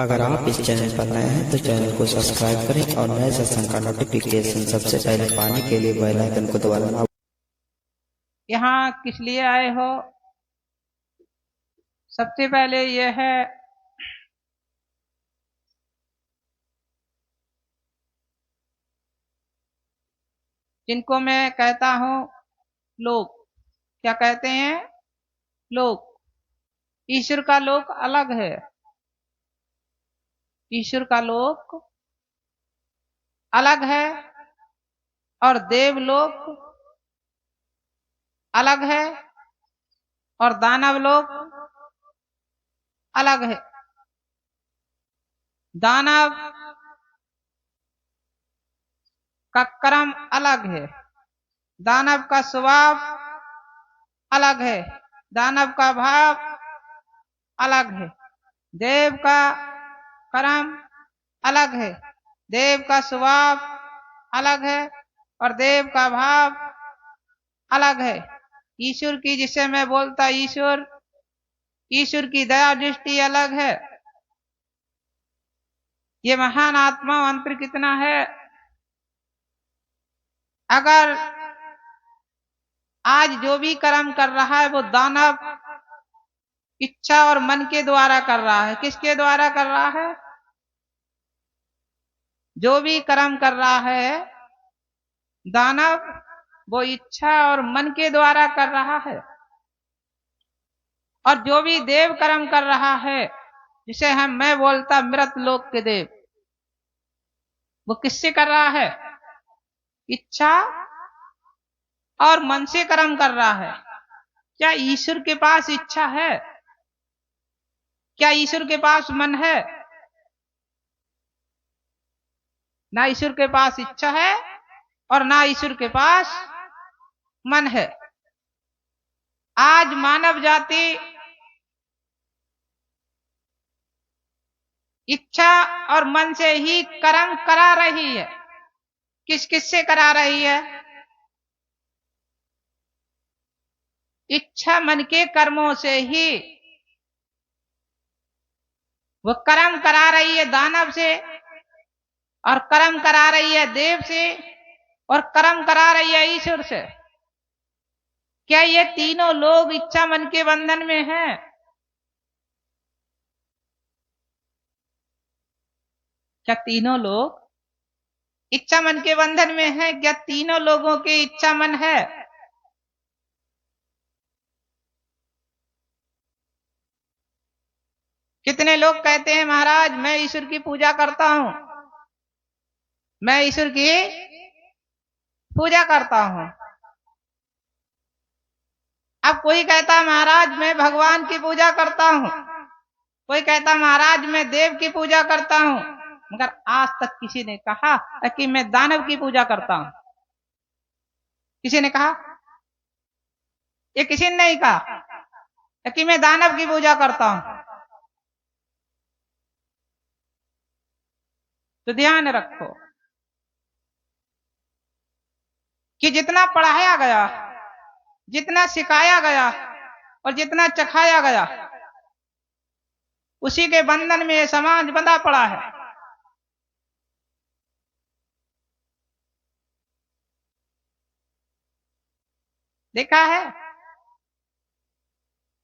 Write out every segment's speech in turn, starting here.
अगर आप इस चैनल पर नए हैं तो चैनल को सब्सक्राइब करें और नए सत्संग का नोटिफिकेशन सबसे पहले पाने के लिए बेल आइकन को दबाना। यहाँ किस लिए आए हो? सबसे पहले यह है जिनको मैं कहता हूँ लोक। क्या कहते हैं? लोक। ईश्वर का लोक अलग है। ईश्वर का लोक अलग है और देवलोक अलग है और दानव लोक अलग है। दानव का कर्म अलग है, दानव का स्वभाव अलग है, दानव का भाव अलग है। देव का कर्म अलग है, देव का स्वभाव अलग है और देव का भाव अलग है। ईश्वर की, जिसे मैं बोलता ईश्वर, ईश्वर की दया दृष्टि अलग है। ये महान आत्मा अंतर कितना है। अगर आज जो भी कर्म कर रहा है वो दानव इच्छा और मन के द्वारा कर रहा है। किसके द्वारा कर रहा है? जो भी कर्म कर रहा है दानव, वो इच्छा और मन के द्वारा कर रहा है। और जो भी देव कर्म कर रहा है, जिसे मैं बोलता मृत लोक के देव, वो किससे कर रहा है? इच्छा और मन से कर्म कर रहा है। क्या ईश्वर के पास इच्छा है? क्या ईश्वर के पास मन है? ना ईश्वर के पास इच्छा है और ना ईश्वर के पास मन है। आज मानव जाति इच्छा और मन से ही कर्म करा रही है। किस किस से करा रही है? इच्छा मन के कर्मों से ही वो कर्म करा रही है दानव से, और कर्म करा रही है देव से, और कर्म करा रही है ईश्वर से। क्या ये तीनों लोग इच्छा मन के बंधन में हैं? क्या तीनों लोग इच्छा मन के बंधन में हैं? क्या तीनों लोगों की इच्छा मन है? कितने लोग कहते हैं महाराज मैं ईश्वर की पूजा करता हूं, मैं ईश्वर की पूजा करता हूं। अब कोई कहता महाराज मैं भगवान की पूजा करता हूं, कोई कहता महाराज मैं देव की पूजा करता हूं, मगर आज तक किसी ने कहा कि मैं दानव की पूजा करता हूं? किसी ने कहा? ये किसी ने नहीं कहा कि मैं दानव की पूजा करता हूं। तो ध्यान रखो कि जितना पढ़ाया गया, जितना सिखाया गया और जितना चखाया गया, उसी के बंधन में समाज बंधा पड़ा है। देखा है?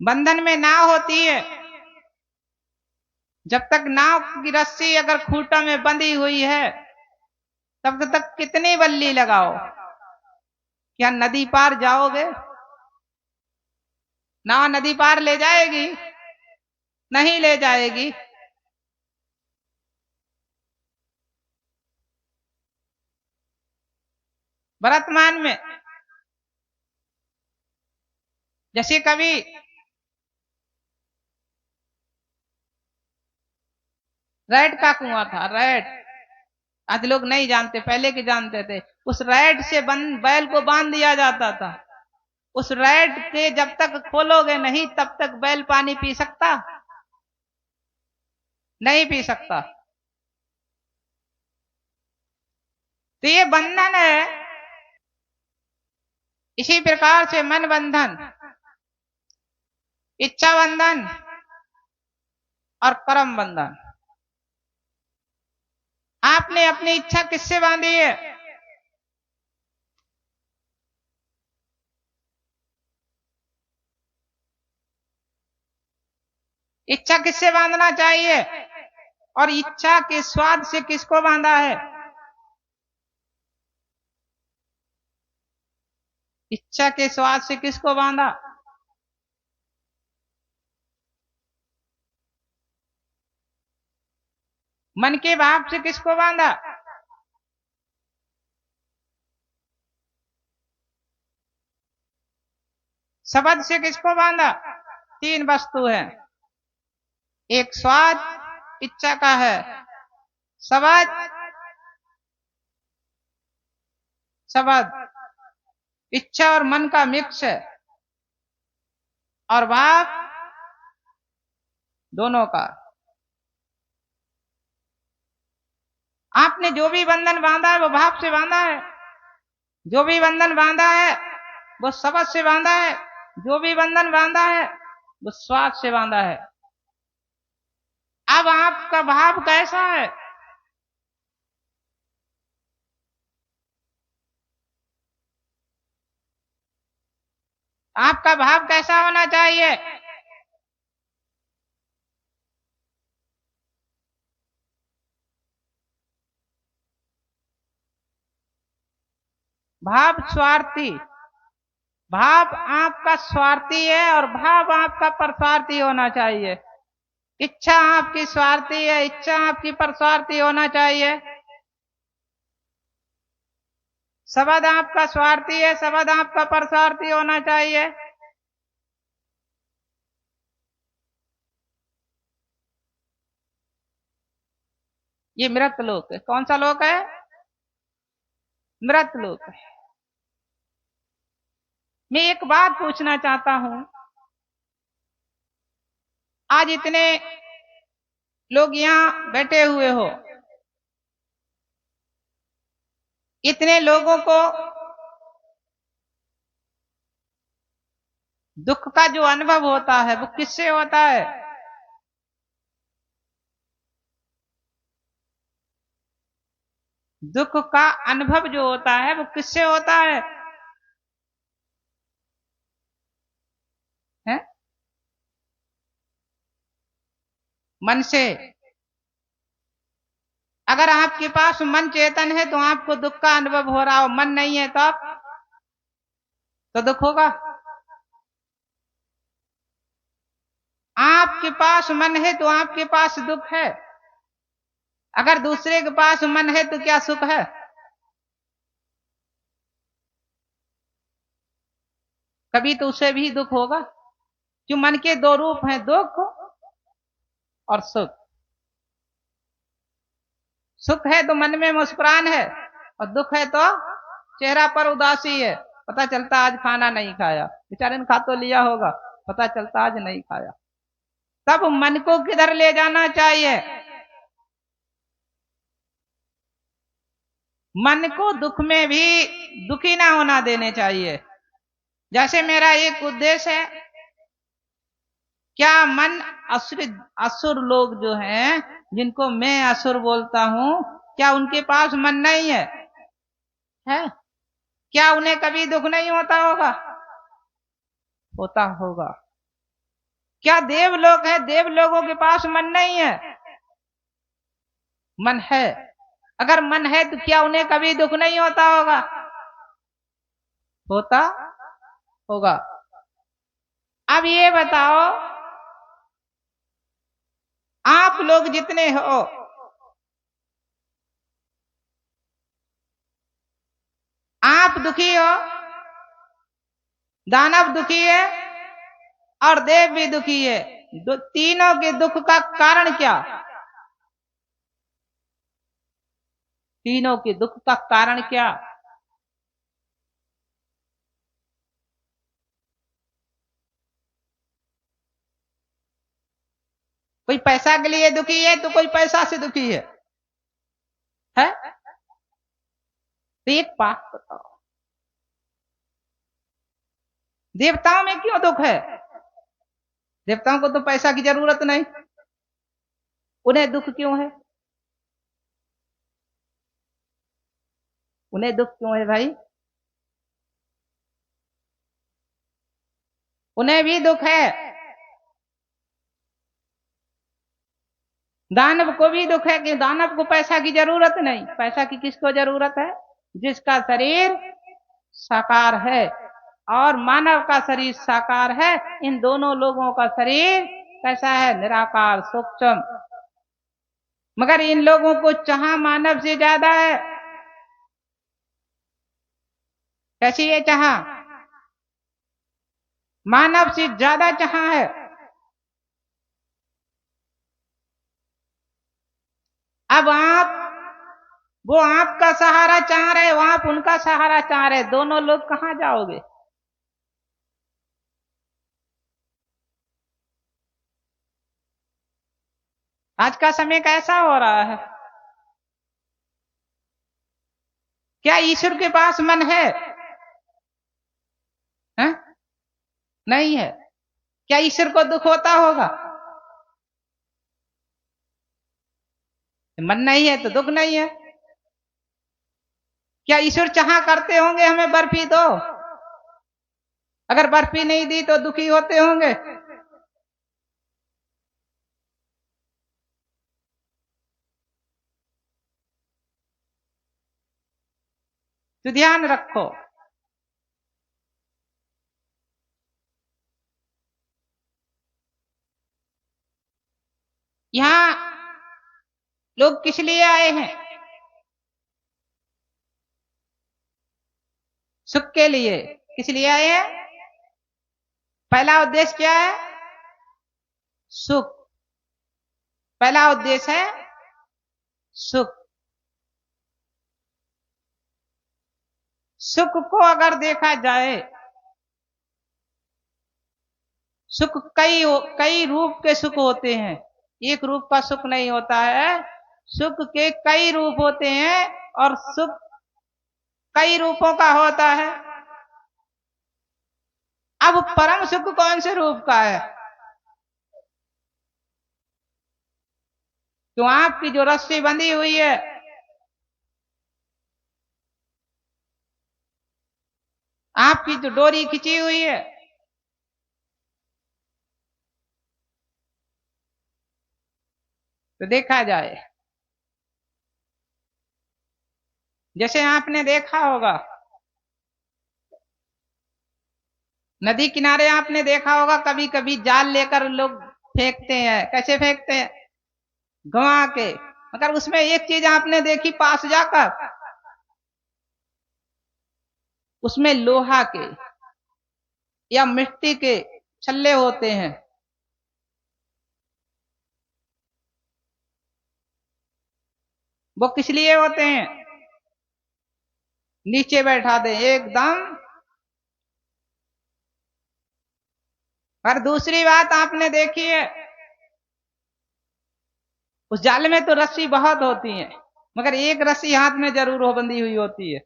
बंधन में नाव होती है, जब तक नाव की रस्सी अगर खूंटा में बंधी हुई है तब तक कितनी बल्ली लगाओ, क्या नदी पार जाओगे? नाव नदी पार ले जाएगी? नहीं ले जाएगी। वर्तमान में जैसे कभी रैट का कुआं था, रैट, आज लोग नहीं जानते, पहले के जानते थे। उस रैट से बैल को बांध दिया जाता था। उस रैट के जब तक खोलोगे नहीं तब तक बैल पानी पी सकता? नहीं पी सकता। तो ये बंधन है। इसी प्रकार से मन बंधन, इच्छा बंधन और कर्म बंधन, आपने अपनी इच्छा किससे बांधी है? इच्छा किससे बांधना चाहिए? और इच्छा के स्वाद से किसको बांधा है? इच्छा के स्वाद से किसको बांधा? मन के भाव से किसको बांधा? शब्द से किसको बांधा? तीन वस्तु है, एक स्वाद इच्छा का है, शब्द शब्द इच्छा और मन का मिक्स है, और भाव दोनों का। आपने जो भी बंधन बांधा है वो भाव से बांधा है, जो भी बंधन बांधा है वो शब्द से बांधा है, जो भी बंधन बांधा है वो स्वाद से बांधा है। अब आपका भाव कैसा है? आपका भाव कैसा होना चाहिए? भाव स्वार्थी, भाव आपका स्वार्थी है और भाव आपका परस्वार्थी होना चाहिए। इच्छा आपकी स्वार्थी है, इच्छा आपकी परस्वार्थी होना चाहिए। शब्द आपका स्वार्थी है, शब्द आपका परस्वार्थी होना चाहिए। ये मृत लोक है। कौन सा लोक है? मृत लोक है। मैं एक बात पूछना चाहता हूं, आज इतने लोग यहां बैठे हुए हो, इतने लोगों को दुख का जो अनुभव होता है वो किससे होता है? दुख का अनुभव जो होता है वो किससे होता है? है? मन से। अगर आपके पास मन चेतन है तो आपको दुख का अनुभव हो रहा हो, मन नहीं है तो दुख होगा। आपके पास मन है तो आपके पास दुख है। अगर दूसरे के पास मन है तो क्या सुख है? कभी तो उसे भी दुख होगा। जो मन के दो रूप हैं, दुख और सुख। सुख है तो मन में मुस्कुराहट है, और दुख है तो चेहरा पर उदासी है। पता चलता आज खाना नहीं खाया, बेचारे ने खा तो लिया होगा, पता चलता आज नहीं खाया। तब मन को किधर ले जाना चाहिए? मन को दुख में भी दुखी ना होना देने चाहिए। जैसे मेरा एक उद्देश्य है, क्या मन असुर लोग जो हैं, जिनको मैं असुर बोलता हूं, क्या उनके पास मन नहीं है? है? क्या उन्हें कभी दुख नहीं होता होगा? होता होगा। क्या देवलोक है, देवलोगों के पास मन नहीं है? मन है। अगर मन है तो क्या उन्हें कभी दुख नहीं होता होगा? होता होगा। अब ये बताओ, आप लोग जितने हो, आप दुखी हो, दानव दुखी है और देव भी दुखी है। तीनों के दुख का कारण क्या? तीनों के दुख का कारण क्या? कोई पैसा के लिए दुखी है तो कोई पैसा से दुखी है। है? तो एक बात बताओ, देवताओं में क्यों दुख है? देवताओं को तो पैसा की जरूरत नहीं, उन्हें दुख क्यों है? उन्हें दुख क्यों है भाई? उन्हें भी दुख है। दानव को भी दुख है कि दानव को पैसा की जरूरत नहीं। पैसा की किसको जरूरत है? जिसका शरीर साकार है और मानव का शरीर साकार है। इन दोनों लोगों का शरीर कैसा है? निराकार सूक्ष्म। मगर इन लोगों को चाह मानव से ज्यादा है। कैसी ये चाह? मानव से ज्यादा चाह है। अब वो आपका सहारा चाह रहे, आप उनका सहारा चाह रहे, दोनों लोग कहां जाओगे? आज का समय कैसा हो रहा है? क्या ईश्वर के पास मन है? हैं? नहीं है। क्या ईश्वर को दुख होता होगा? मन नहीं है तो दुख नहीं है। क्या ईश्वर चाह करते होंगे हमें बर्फी दो? अगर बर्फी नहीं दी तो दुखी होते होंगे? तो ध्यान रखो, यहां लोग किस लिए आए हैं? सुख के लिए। किस लिए आए हैं? पहला उद्देश्य क्या है? सुख। पहला उद्देश्य है सुख। सुख को अगर देखा जाए, सुख कई रूप के सुख होते हैं। एक रूप का सुख नहीं होता है। सुख के कई रूप होते हैं और सुख कई रूपों का होता है। अब परम सुख कौन से रूप का है? तो आपकी जो रस्सी बंधी हुई है, आपकी जो डोरी खिंची हुई है, तो देखा जाए, जैसे आपने देखा होगा नदी किनारे, आपने देखा होगा कभी कभी जाल लेकर लोग फेंकते हैं। कैसे फेंकते हैं? घुमा के। मगर उसमें एक चीज आपने देखी पास जाकर, उसमें लोहा के या मिट्टी के छल्ले होते हैं। वो किस लिए होते हैं? नीचे बैठा दे एकदम। और दूसरी बात आपने देखी है, उस जाल में तो रस्सी बहुत होती है, मगर एक रस्सी हाथ में जरूर हो बंधी हुई होती है।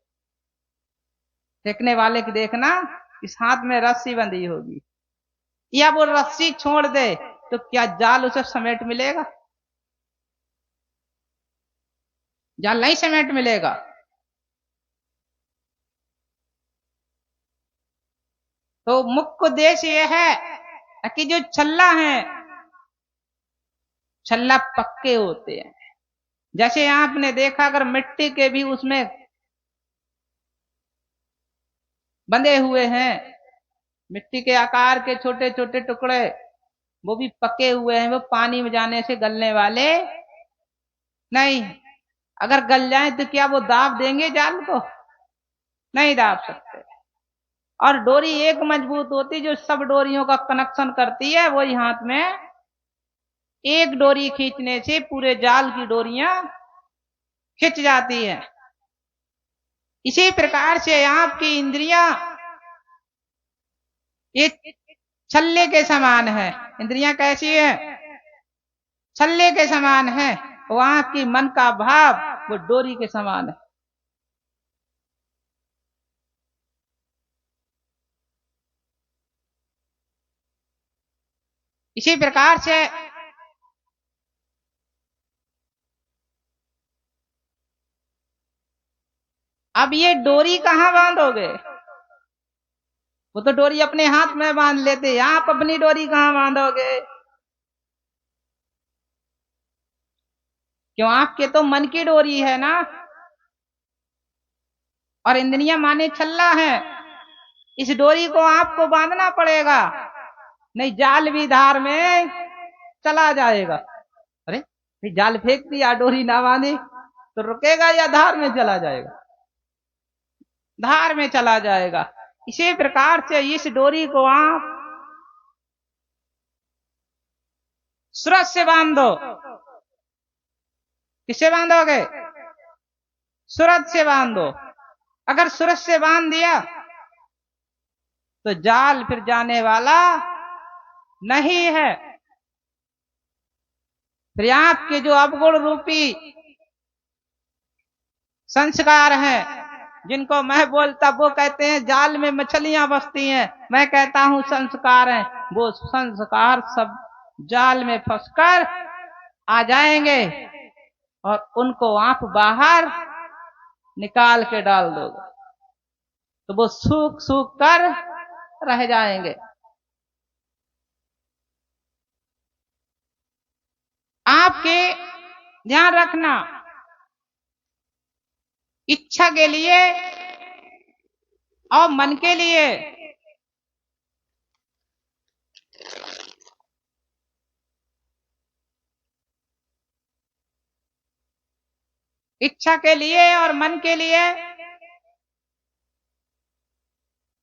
फेंकने वाले की देखना, इस हाथ में रस्सी बंधी होगी। या वो रस्सी छोड़ दे तो क्या जाल उसे समेट मिलेगा? जाल नहीं समेट मिलेगा। तो मुख्य उद्देश्य यह है कि जो छल्ला है, छल्ला पक्के होते हैं। जैसे आपने देखा अगर मिट्टी के भी उसमें बंधे हुए हैं, मिट्टी के आकार के छोटे छोटे टुकड़े, वो भी पके हुए हैं, वो पानी में जाने से गलने वाले नहीं। अगर गल जाए तो क्या वो दाब देंगे जाल को? नहीं दाब सकते। और डोरी एक मजबूत होती जो सब डोरियों का कनेक्शन करती है, वही हाथ में एक डोरी खींचने से पूरे जाल की डोरियां खिंच जाती है। इसी प्रकार से आपकी इंद्रियां ये छल्ले के समान है। इंद्रियां कैसी है? छल्ले के समान है। वो आपकी मन का भाव वो डोरी के समान है। इसी प्रकार से अब ये डोरी कहाँ बांधोगे? वो तो डोरी अपने हाथ में बांध लेते, आप अपनी डोरी कहाँ बांधोगे? क्यों, आपके तो मन की डोरी है ना, और इंद्रियां माने छल्ला है। इस डोरी को आपको बांधना पड़ेगा, नहीं जाल भी धार में चला जाएगा। अरे जाल फेंक दिया, डोरी ना बांधी तो रुकेगा या धार में चला जाएगा? धार में चला जाएगा। इसी प्रकार से इस डोरी को आप सूरज से बांध दो। किससे बांधोगे? सूरज से बांध दो। अगर सूरज से बांध दिया तो जाल फिर जाने वाला नहीं है। फिर आपके जो अवगुण रूपी संस्कार हैं, जिनको मैं बोलता, वो कहते हैं जाल में मछलियां बसती हैं, मैं कहता हूं संस्कार हैं। वो संस्कार सब जाल में फंसकर आ जाएंगे और उनको आप बाहर निकाल के डाल दोगे तो वो सूख सूख कर रह जाएंगे। आपके ध्यान रखना, इच्छा के लिए और मन के लिए इच्छा के लिए और मन के लिए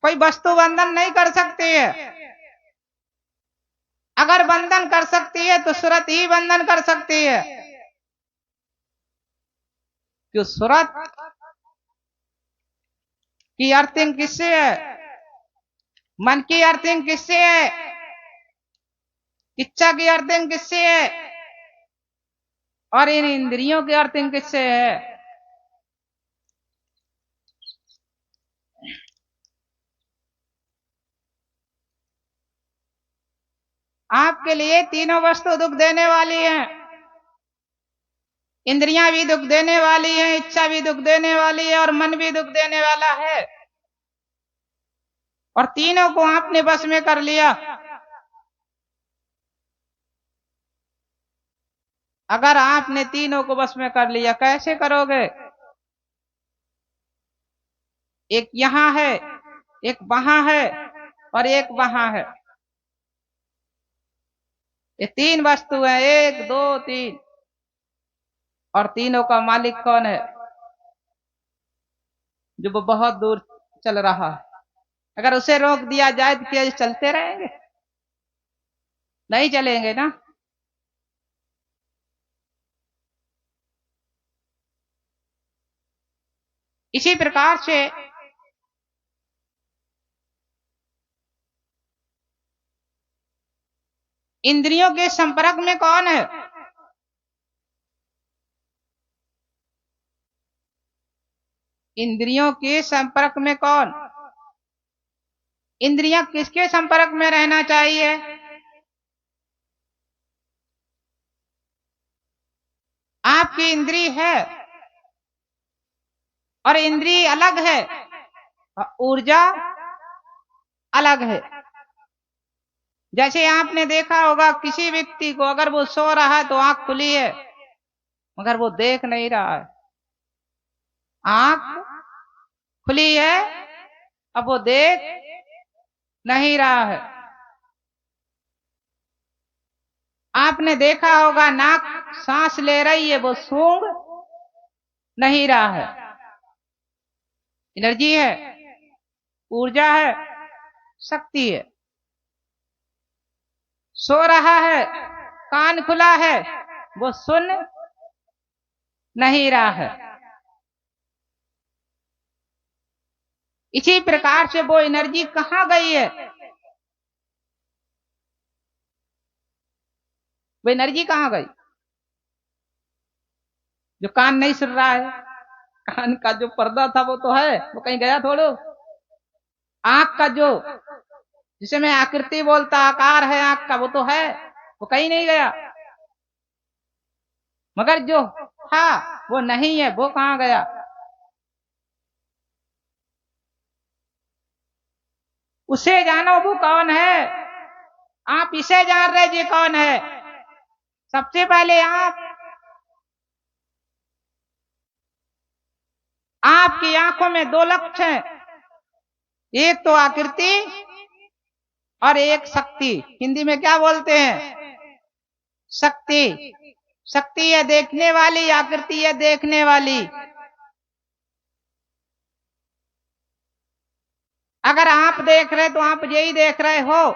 कोई वस्तु बंधन नहीं कर सकती है। अगर बंधन कर सकती है तो सूरत ही बंधन कर सकती है। क्यों, सूरत की अर्थिंग किससे है? मन की अर्थिंग किससे है? इच्छा की अर्थिंग किससे है? और इन इंद्रियों की अर्थिंग किससे है? आपके लिए तीनों वस्तु दुख देने वाली हैं। इंद्रियां भी दुख देने वाली हैं, इच्छा भी दुख देने वाली है, और मन भी दुख देने वाला है। और तीनों को आपने बस में कर लिया। अगर आपने तीनों को बस में कर लिया, कैसे करोगे? एक यहां है, एक वहां है, और एक वहां है। ये तीन वस्तु है, एक दो तीन, और तीनों का मालिक कौन है? जो वो बहुत दूर चल रहा है। अगर उसे रोक दिया जाए तो क्या चलते रहेंगे? नहीं चलेंगे ना। इसी प्रकार से इंद्रियों के संपर्क में कौन है? इंद्रियों के संपर्क में कौन? इंद्रियां किसके संपर्क में रहना चाहिए? आपकी इंद्री है और इंद्री अलग है और ऊर्जा अलग है। जैसे आपने देखा होगा किसी व्यक्ति को, अगर वो सो रहा है तो आंख खुली है मगर वो देख नहीं रहा है। आंख खुली है, अब वो देख नहीं रहा है। आपने देखा होगा नाक सांस ले रही है, वो सूंघ नहीं रहा है। एनर्जी है, ऊर्जा है, शक्ति है। सो रहा है, कान खुला है, वो सुन नहीं रहा है। इसी प्रकार से वो एनर्जी कहां गई है? वो एनर्जी कहां गई? जो कान नहीं सुन रहा है, कान का जो पर्दा था वो तो है, वो कहीं गया थोड़ो। आंख का जो, जिसे मैं आकृति बोलता, आकार है आंख का, वो तो है, वो कहीं नहीं गया। मगर जो था वो नहीं है, वो कहां गया? उसे जानो वो कौन है। आप इसे जान रहे जी कौन है। सबसे पहले आपकी आंखों में दो लक्ष्य हैं, एक तो आकृति और एक शक्ति। हिंदी में क्या बोलते हैं? शक्ति। शक्ति है देखने वाली, आकृति है देखने वाली। अगर आप देख रहे तो आप यही देख रहे हो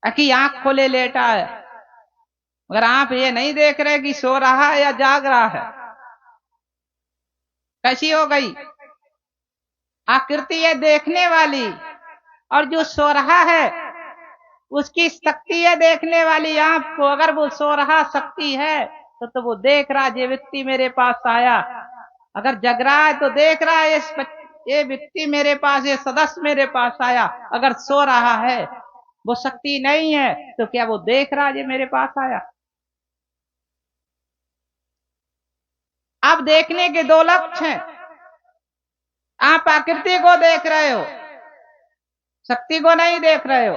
कि आंख खोले लेटा है। अगर आप ये नहीं देख रहे कि सो रहा है या जाग रहा है, कैसी हो गई? आकृति है देखने वाली, और जो सो रहा है उसकी शक्ति है देखने वाली आंख को। अगर वो सो रहा शक्ति है तो वो देख रहा, ये व्यक्ति मेरे पास आया। अगर जग रहा है तो देख रहा है ये व्यक्ति मेरे पास, ये सदस्य मेरे पास आया। अगर सो रहा है, वो शक्ति नहीं है, तो क्या वो देख रहा है ये मेरे पास आया? अब देखने के दो लक्ष्य हैं। आप आकृति को देख रहे हो, शक्ति को नहीं देख रहे हो।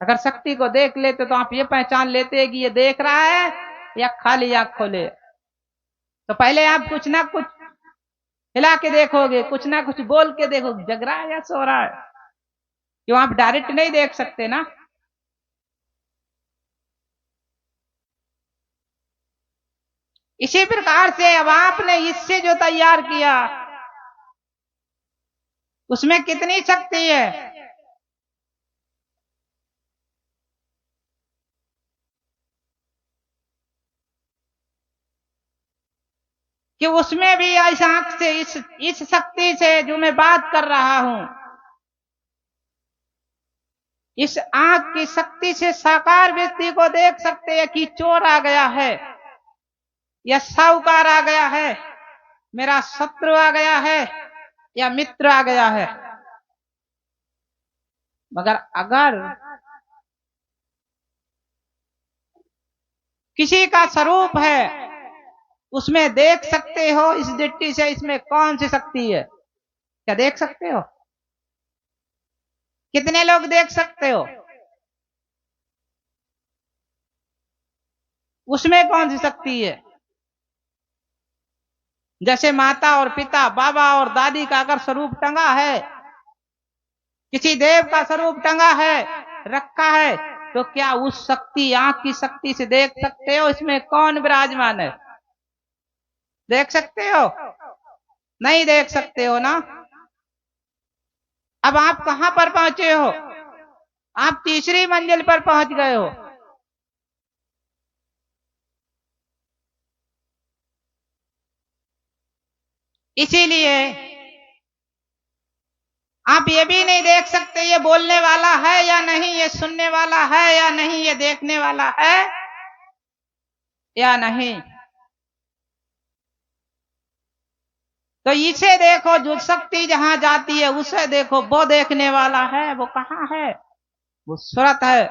अगर शक्ति को देख लेते तो आप ये पहचान लेते कि ये देख रहा है या खाली आंख खोले। तो पहले आप कुछ ना कुछ हिला के देखोगे, कुछ ना कुछ बोल के देखोगे, जग रहा है या सो रहा है। क्यों? आप डायरेक्ट नहीं देख सकते ना। इसी प्रकार से अब आपने इससे जो तैयार किया उसमें कितनी शक्ति है? कि उसमें भी इस आंख से, इस शक्ति से जो मैं बात कर रहा हूं, इस आंख की शक्ति से साकार व्यक्ति को देख सकते हैं कि चोर आ गया है या साहूकार आ गया है, मेरा शत्रु आ गया है या मित्र आ गया है। मगर अगर किसी का स्वरूप है, उसमें देख सकते हो इस दृष्टि से इसमें कौन सी शक्ति है। क्या देख सकते हो? कितने लोग देख सकते हो? उसमें कौन सी शक्ति है? जैसे माता और पिता, बाबा और दादी का अगर स्वरूप टंगा है, किसी देव का स्वरूप टंगा है, रखा है, तो क्या उस शक्ति, आंख की शक्ति से देख सकते हो इसमें कौन विराजमान है? देख सकते हो? नहीं देख सकते हो ना। अब आप कहां पर पहुंचे हो? आप तीसरी मंजिल पर पहुंच गए हो। इसीलिए आप ये भी नहीं देख सकते ये बोलने वाला है या नहीं, ये सुनने वाला है या नहीं, ये देखने वाला है या नहीं। तो इसे देखो, जो शक्ति जहां जाती है उसे देखो, वो देखने वाला है। वो कहां है? वो सूरत है,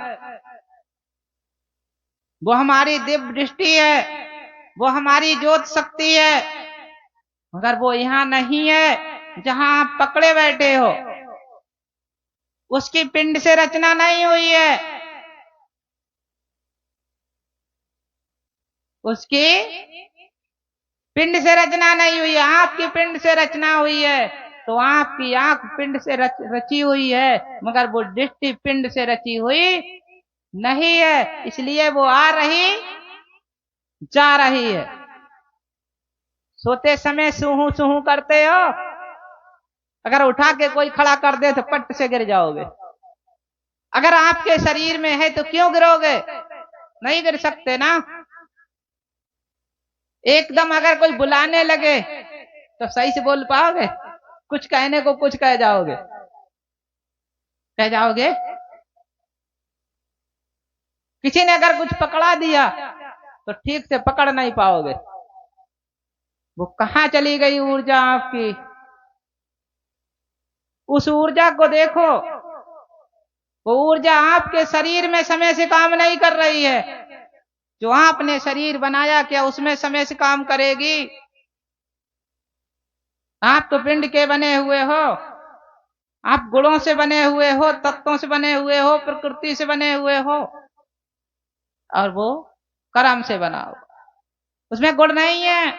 वो हमारी दिव्य दृष्टि है, वो हमारी ज्योत शक्ति है। मगर वो यहां नहीं है जहां आप पकड़े बैठे हो। उसकी पिंड से रचना नहीं हुई है, उसकी पिंड से रचना नहीं हुई है, आपकी पिंड से रचना हुई है। तो आपकी आंख पिंड से रची हुई है, मगर वो दृष्टि पिंड से रची हुई नहीं है। इसलिए वो आ रही जा रही है। सोते समय सूहू सूहू करते हो, अगर उठा के कोई खड़ा कर दे तो पट से गिर जाओगे। अगर आपके शरीर में है तो क्यों गिरोगे? नहीं गिर सकते ना। एकदम अगर कोई बुलाने लगे तो सही से बोल पाओगे? कुछ कहने को कुछ कह जाओगे, कह जाओगे। किसी ने अगर कुछ पकड़ा दिया तो ठीक से पकड़ नहीं पाओगे। वो कहां चली गई ऊर्जा आपकी? उस ऊर्जा को देखो। वो ऊर्जा आपके शरीर में समय से काम नहीं कर रही है। जो आपने शरीर बनाया क्या उसमें समय से काम करेगी? आप तो पिंड के बने हुए हो, आप गुणों से बने हुए हो, तत्वों से बने हुए हो, प्रकृति से बने हुए हो, और वो कर्म से बना हुआ, उसमें गुण नहीं है।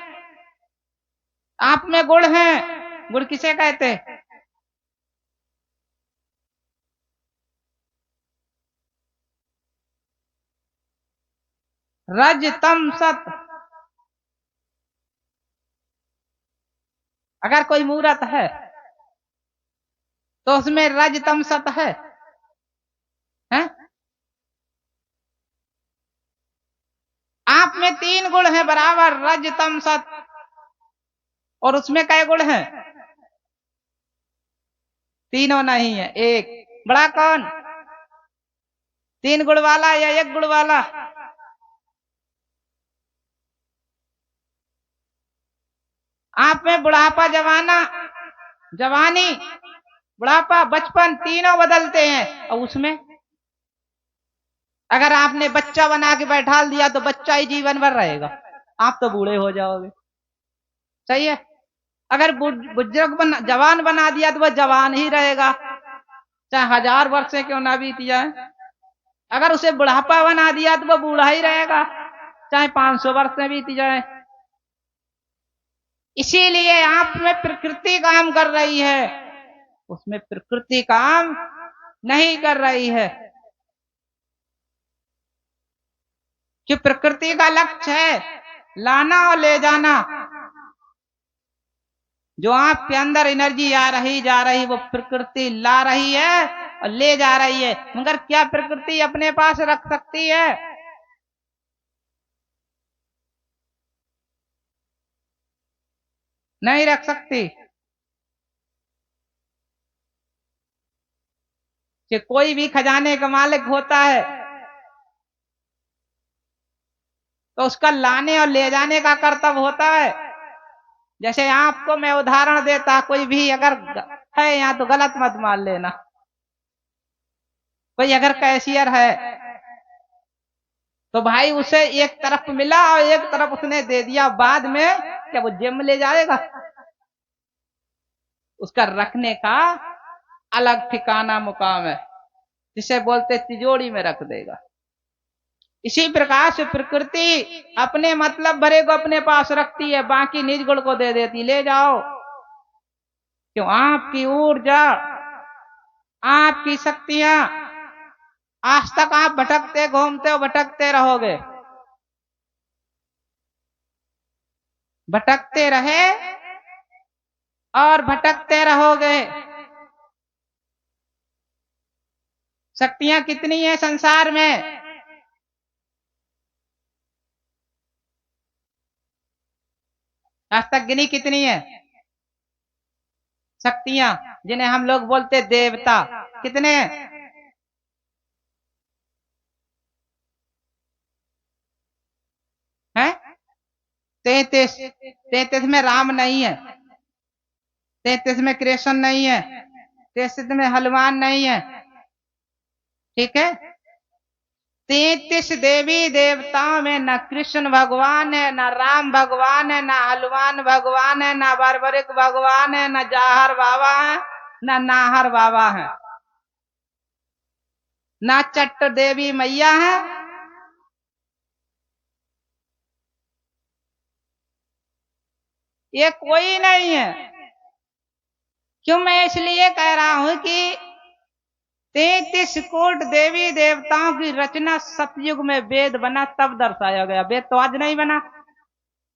आप में गुण है। गुण किसे कहते? रज तम सत। अगर कोई मूरत है तो उसमें रज तम सत है, हैं? आप में 3 गुण है बराबर, रज तम सत, और उसमें कई गुण है? तीनों नहीं है, एक। बड़ा कौन? 3 गुण वाला या 1 गुण वाला? आप में बुढ़ापा, जवानी, बुढ़ापा, बचपन, तीनों बदलते हैं। और उसमें अगर आपने बच्चा बना के बैठा दिया तो बच्चा ही जीवन भर रहेगा, आप तो बूढ़े हो जाओगे। सही है। अगर बुजुर्ग जवान बना दिया तो वह जवान ही रहेगा, चाहे 1000 वर्ष से क्यों ना बीत जाए। अगर उसे बुढ़ापा बना दिया तो वह बूढ़ा ही रहेगा, चाहे 500 वर्ष से बीत जाए। इसीलिए आप में प्रकृति काम कर रही है, उसमें प्रकृति काम नहीं कर रही है। कि प्रकृति का लक्ष्य है लाना और ले जाना। जो आपके अंदर एनर्जी आ रही जा रही वो प्रकृति ला रही है और ले जा रही है। मगर क्या प्रकृति अपने पास रख सकती है? नहीं रख सकती। कि कोई भी खजाने का मालिक होता है तो उसका लाने और ले जाने का कर्तव्य होता है। जैसे आपको मैं उदाहरण देता, कोई भी अगर है यहाँ तो गलत मत मान लेना, कोई अगर कैशियर है तो भाई उसे एक तरफ मिला और एक तरफ उसने दे दिया, बाद में क्या वो जेब में ले जाएगा? उसका रखने का अलग ठिकाना मुकाम है, जिसे बोलते तिजोरी में रख देगा। इसी प्रकार से प्रकृति अपने मतलब भरे को अपने पास रखती है, बाकी निज गुण को दे देती, ले जाओ। क्यों? आपकी ऊर्जा, आपकी शक्तियां, आज तक आप भटकते घूमते हो, भटकते रहोगे, भटकते रहे और भटकते रहोगे। शक्तियां कितनी है संसार में? आज तक गिनी कितनी है शक्तियां, जिन्हें हम लोग बोलते देवता? कितने हैं? हैं? 33। 33 में राम नहीं है, 33 में कृष्ण नहीं है, 33 में हनुमान नहीं है। ठीक है। 33 देवी देवताओं में न कृष्ण भगवान है, न राम भगवान है, न हनुमान भगवान है, न बर्बरिक भगवान है, न जाहर बाबा है, न नाहर बाबा है, न चट्ट देवी मैया है। ये कोई नहीं है। क्यों? मैं इसलिए कह रहा हूं कि 33 कोट देवी देवताओं की रचना सतयुग में वेद बना, तब दर्शाया गया। वेद तो आज नहीं बना,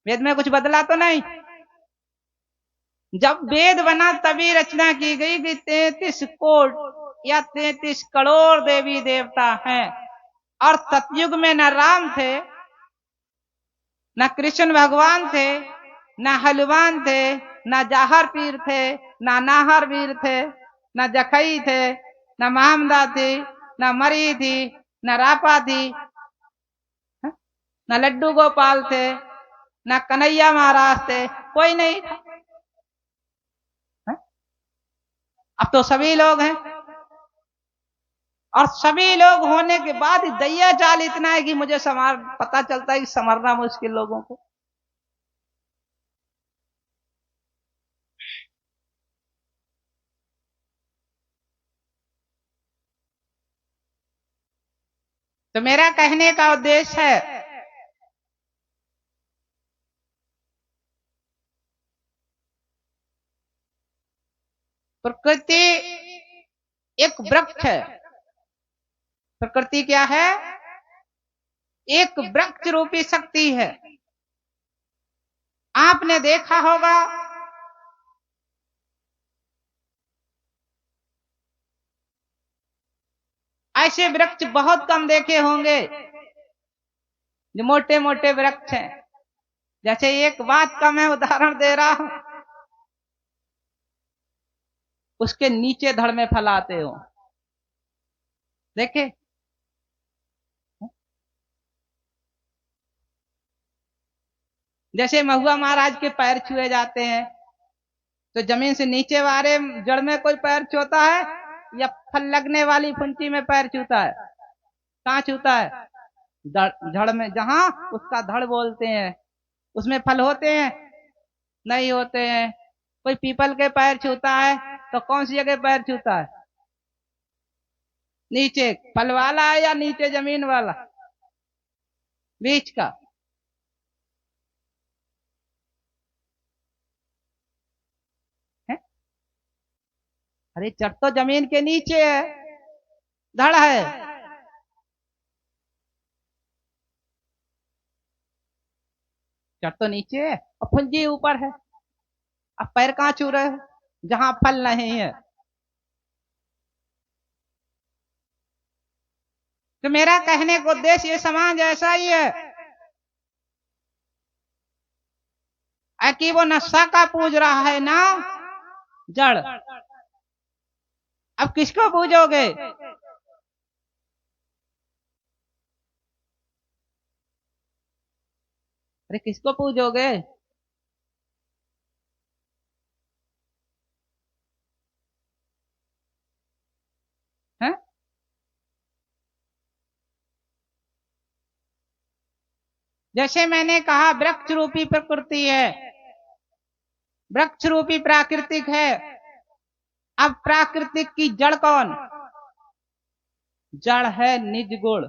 वेद में कुछ बदला तो नहीं। जब वेद बना तभी रचना की गई कि 33 कोट या 33 करोड़ देवी देवता हैं। और सतयुग में न राम थे, न कृष्ण भगवान थे, न हनुमान थे, न जाहर पीर थे, न नाहर वीर थे, न जखई थे, न महमदा थी, न मरी थी, न रापा थी, न लड्डू गोपाल थे, न कन्हैया महाराज थे, कोई नहीं था। अब तो सभी लोग हैं, और सभी लोग होने के बाद दैया चाल इतना है कि मुझे पता चलता है कि संवरना मुश्किल लोगों को। तो मेरा कहने का उद्देश्य है प्रकृति एक वृक्ष है। प्रकृति क्या है? एक वृक्ष रूपी शक्ति है। आपने देखा होगा ऐसे वृक्ष बहुत कम देखे होंगे जो मोटे मोटे वृक्ष हैं। जैसे एक बात का मैं उदाहरण दे रहा हूं, उसके नीचे धड़ में फल आते हो, देखे? जैसे महुआ महाराज के पैर छुए जाते हैं, तो जमीन से नीचे वाले जड़ में कोई पैर छूता है या फल लगने वाली फुंची में पैर छूता है? कहाँ छूता है? जड़ में, जहां उसका धड़ बोलते हैं। उसमें फल होते हैं? नहीं होते हैं। कोई पीपल के पैर छूता है तो कौन सी जगह पैर छूता है? नीचे फल वाला है या नीचे जमीन वाला? बीच का। है? अरे जड़ तो जमीन के नीचे है, धड़ है। जड़ तो नीचे है और फुंजी ऊपर है। अब पैर कहाँ छू रहे हो? जहां फल नहीं है। तो मेरा कहने का उद्देश्य ये समाज ऐसा ही है कि वो नशा का पूज रहा है ना जड़। अब किसको पूजोगे? अरे किसको पूजोगे? हैं? जैसे मैंने कहा वृक्ष रूपी प्रकृति है, वृक्ष रूपी प्राकृतिक है। अब प्राकृतिक की जड़ कौन? जड़ है निज गुण,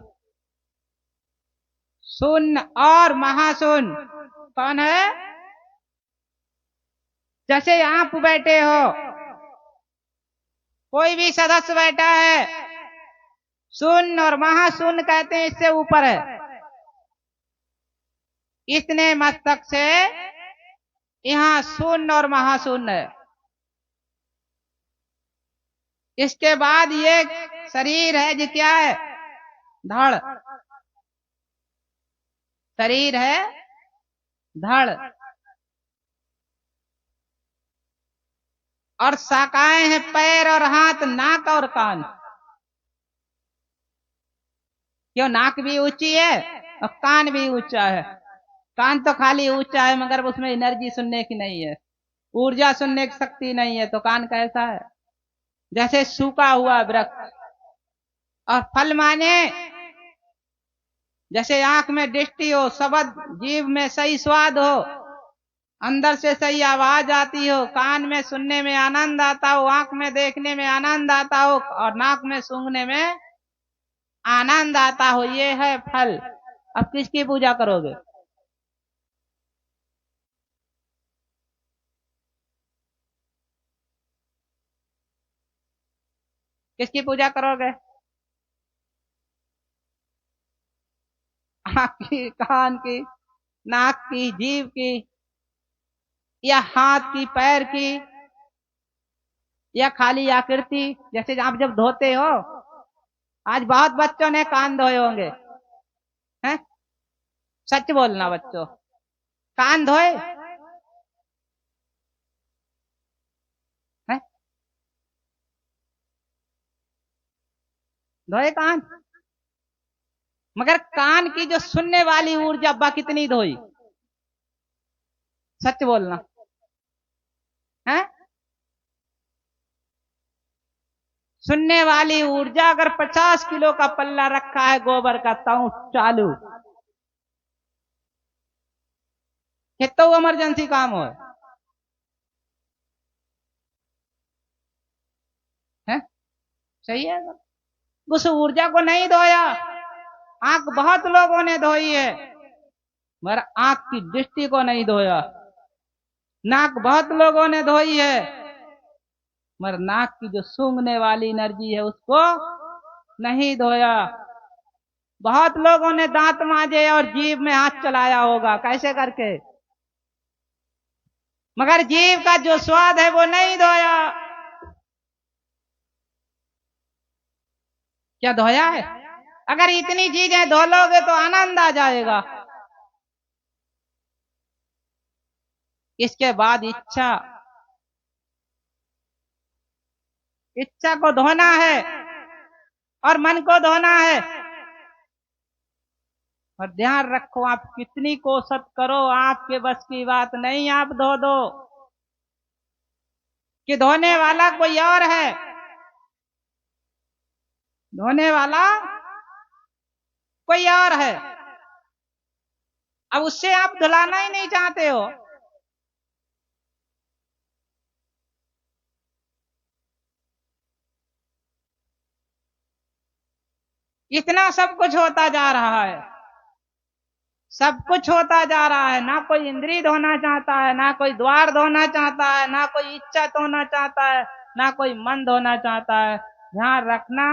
शून्य और महाशून्य। कौन है? जैसे आप बैठे हो, कोई भी सदस्य बैठा है, शून्य और महाशून्य कहते हैं इससे ऊपर है। इतने मस्तक से यहां शून्य और महाशून्य है। इसके बाद ये शरीर है जो क्या है? धड़। शरीर है धड़, और शाखाएं हैं पैर और हाथ, नाक और कान। क्यों? नाक भी ऊंची है और कान भी ऊंचा है। कान तो खाली ऊंचा है मगर उसमें एनर्जी सुनने की नहीं है, ऊर्जा सुनने की शक्ति नहीं है, तो कान कैसा है? जैसे सूखा हुआ वृक्ष। और फल माने जैसे आंख में दृष्टि हो, शब्द जीव में सही स्वाद हो, अंदर से सही आवाज आती हो, कान में सुनने में आनंद आता हो, आंख में देखने में आनंद आता हो और नाक में सूंघने में आनंद आता हो, ये है फल। अब किसकी पूजा करोगे? किसकी पूजा करोगे? आंख की, कान की, नाक की, जीभ की, या हाथ की, पैर की, या खाली आकृति? जैसे आप जब धोते हो, आज बहुत बच्चों ने कान धोए होंगे, हैं? सच बोलना बच्चों, कान धोए हैं? धोए कान? मगर कान की जो सुनने वाली ऊर्जा अब्बा कितनी धोई? सच बोलना है। सुनने वाली ऊर्जा अगर 50 किलो का पल्ला रखा है गोबर का, ताऊ चालू, ये तो इमरजेंसी काम हो है। सही है। उस ऊर्जा को नहीं धोया आंख बहुत लोगों ने धोई है, मगर आंख की दृष्टि को नहीं धोया। नाक बहुत लोगों ने धोई है, मगर नाक की जो सूंघने वाली एनर्जी है उसको नहीं धोया। बहुत लोगों ने दांत मांजे और जीभ में हाथ चलाया होगा, कैसे करके, मगर जीभ का जो स्वाद है वो नहीं धोया। क्या धोया है? अगर इतनी चीजें धो लोगे तो आनंद आ जाएगा। इसके बाद इच्छा, इच्छा को धोना है और मन को धोना है। और ध्यान रखो, आप कितनी कोशिश करो, आपके बस की बात नहीं आप धो दो, कि धोने वाला कोई और है, धोने वाला कोई और है। अब उससे आप धुलाना ही नहीं चाहते हो। इतना सब कुछ होता जा रहा है, सब कुछ होता जा रहा है। ना कोई इंद्रिय धोना चाहता है, ना कोई द्वार धोना चाहता है, ना कोई इच्छा धोना चाहता है, ना कोई मन धोना चाहता है। ध्यान रखना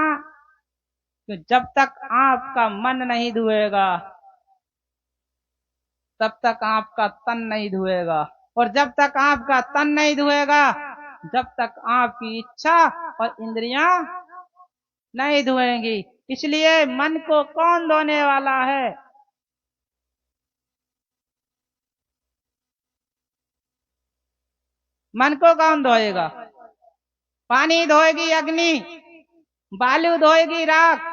कि जब तक आपका मन नहीं धुएगा तब तक आपका तन नहीं धुएगा, और जब तक आपका तन नहीं धुएगा जब तक आपकी इच्छा और इंद्रियां नहीं धुएंगी। इसलिए मन को कौन धोने वाला है? मन को कौन धोएगा? पानी धोएगी अग्नि, बालू धोएगी राख,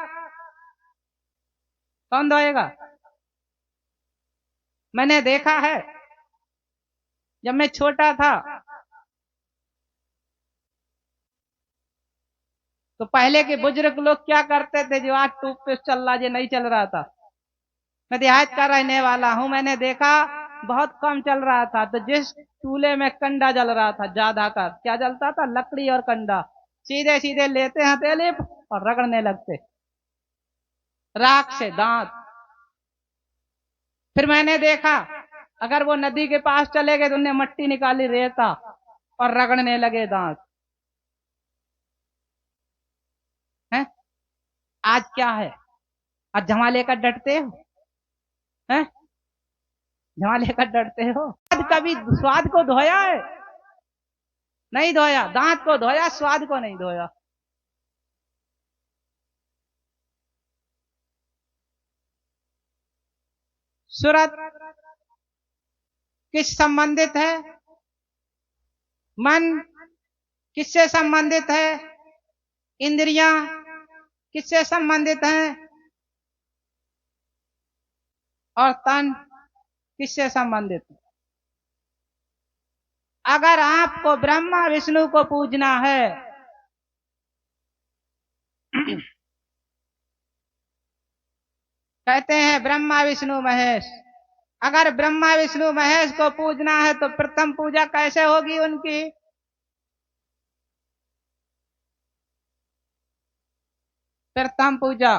कौन धोएगा? मैंने देखा है, जब मैं छोटा था तो पहले के बुजुर्ग लोग क्या करते थे, जो आज टूथपेस्ट चल रहा, जो नहीं चल रहा था, मैं देहात का रहने वाला हूं, मैंने देखा बहुत कम चल रहा था। तो जिस चूल्हे में कंडा जल रहा था ज्यादा का, क्या जलता था? लकड़ी और कंडा। सीधे सीधे लेते हथेली और रगड़ने लगते राख से दांत। फिर मैंने देखा अगर वो नदी के पास चले गए तो उन्हें मट्टी निकाली, रेता, और रगड़ने लगे दांत। हैं? आज क्या है? आज झमा लेकर डटते हो, हैं? झमा लेकर डटते हो। कभी स्वाद को धोया है? नहीं धोया। दांत को धोया, स्वाद को नहीं धोया। सूरत किस संबंधित है? मन किससे संबंधित है? इंद्रियां किससे संबंधित हैं? और तन किससे संबंधित है? अगर आपको ब्रह्मा विष्णु को पूजना है कहते हैं ब्रह्मा विष्णु महेश, अगर ब्रह्मा विष्णु महेश को पूजना है तो प्रथम पूजा कैसे होगी उनकी? प्रथम पूजा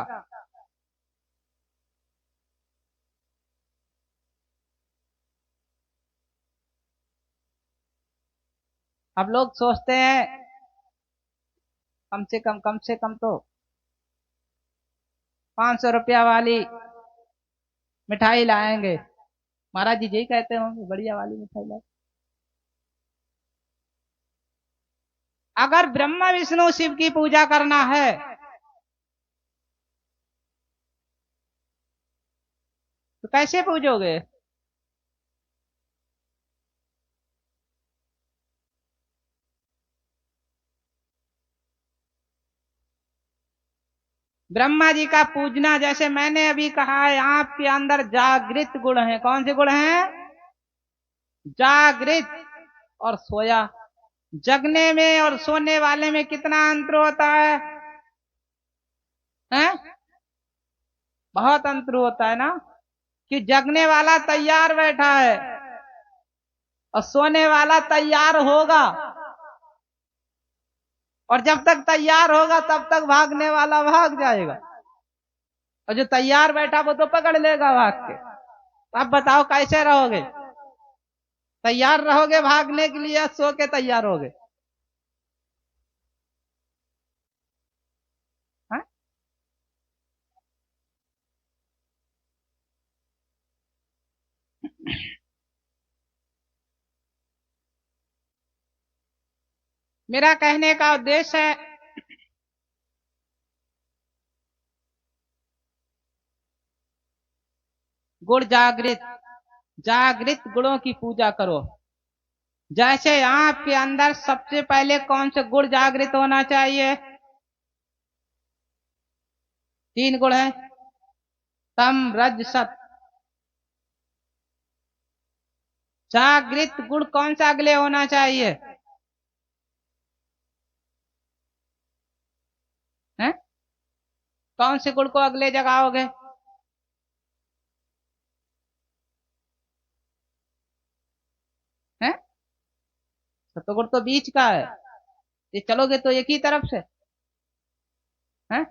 अब लोग सोचते हैं कम से कम तो 500 रुपया वाली मिठाई लाएंगे। महाराज जी यही कहते होंगे, बढ़िया वाली मिठाई लाए। अगर ब्रह्मा विष्णु शिव की पूजा करना है तो कैसे पूजोगे? ब्रह्मा जी का पूजना, जैसे मैंने अभी कहा है, आपके अंदर जागृत गुण है। कौन से गुण हैं? जागृत और सोया। जगने में और सोने वाले में कितना अंतर होता है? हैं? बहुत अंतर होता है ना, कि जगने वाला तैयार बैठा है और सोने वाला तैयार होगा, और जब तक तैयार होगा तब तक भागने वाला भाग जाएगा। और जो तैयार बैठा वो तो पकड़ लेगा भाग के। अब बताओ कैसे रहोगे? तैयार रहोगे भागने के लिए, सो के तैयार होगे? हाँ? मेरा कहने का उद्देश्य है गुण जागृत, जागृत गुणों की पूजा करो। जैसे आपके अंदर सबसे पहले कौन से गुण जागृत होना चाहिए? 3 गुण है, तम रज सत। जागृत गुण कौन सा अगले होना चाहिए? हैं? कौन से गुण को अगले जगाओगे? हैं? सतगुण तो बीच का है, ये चलोगे तो एक ही तरफ से। हैं?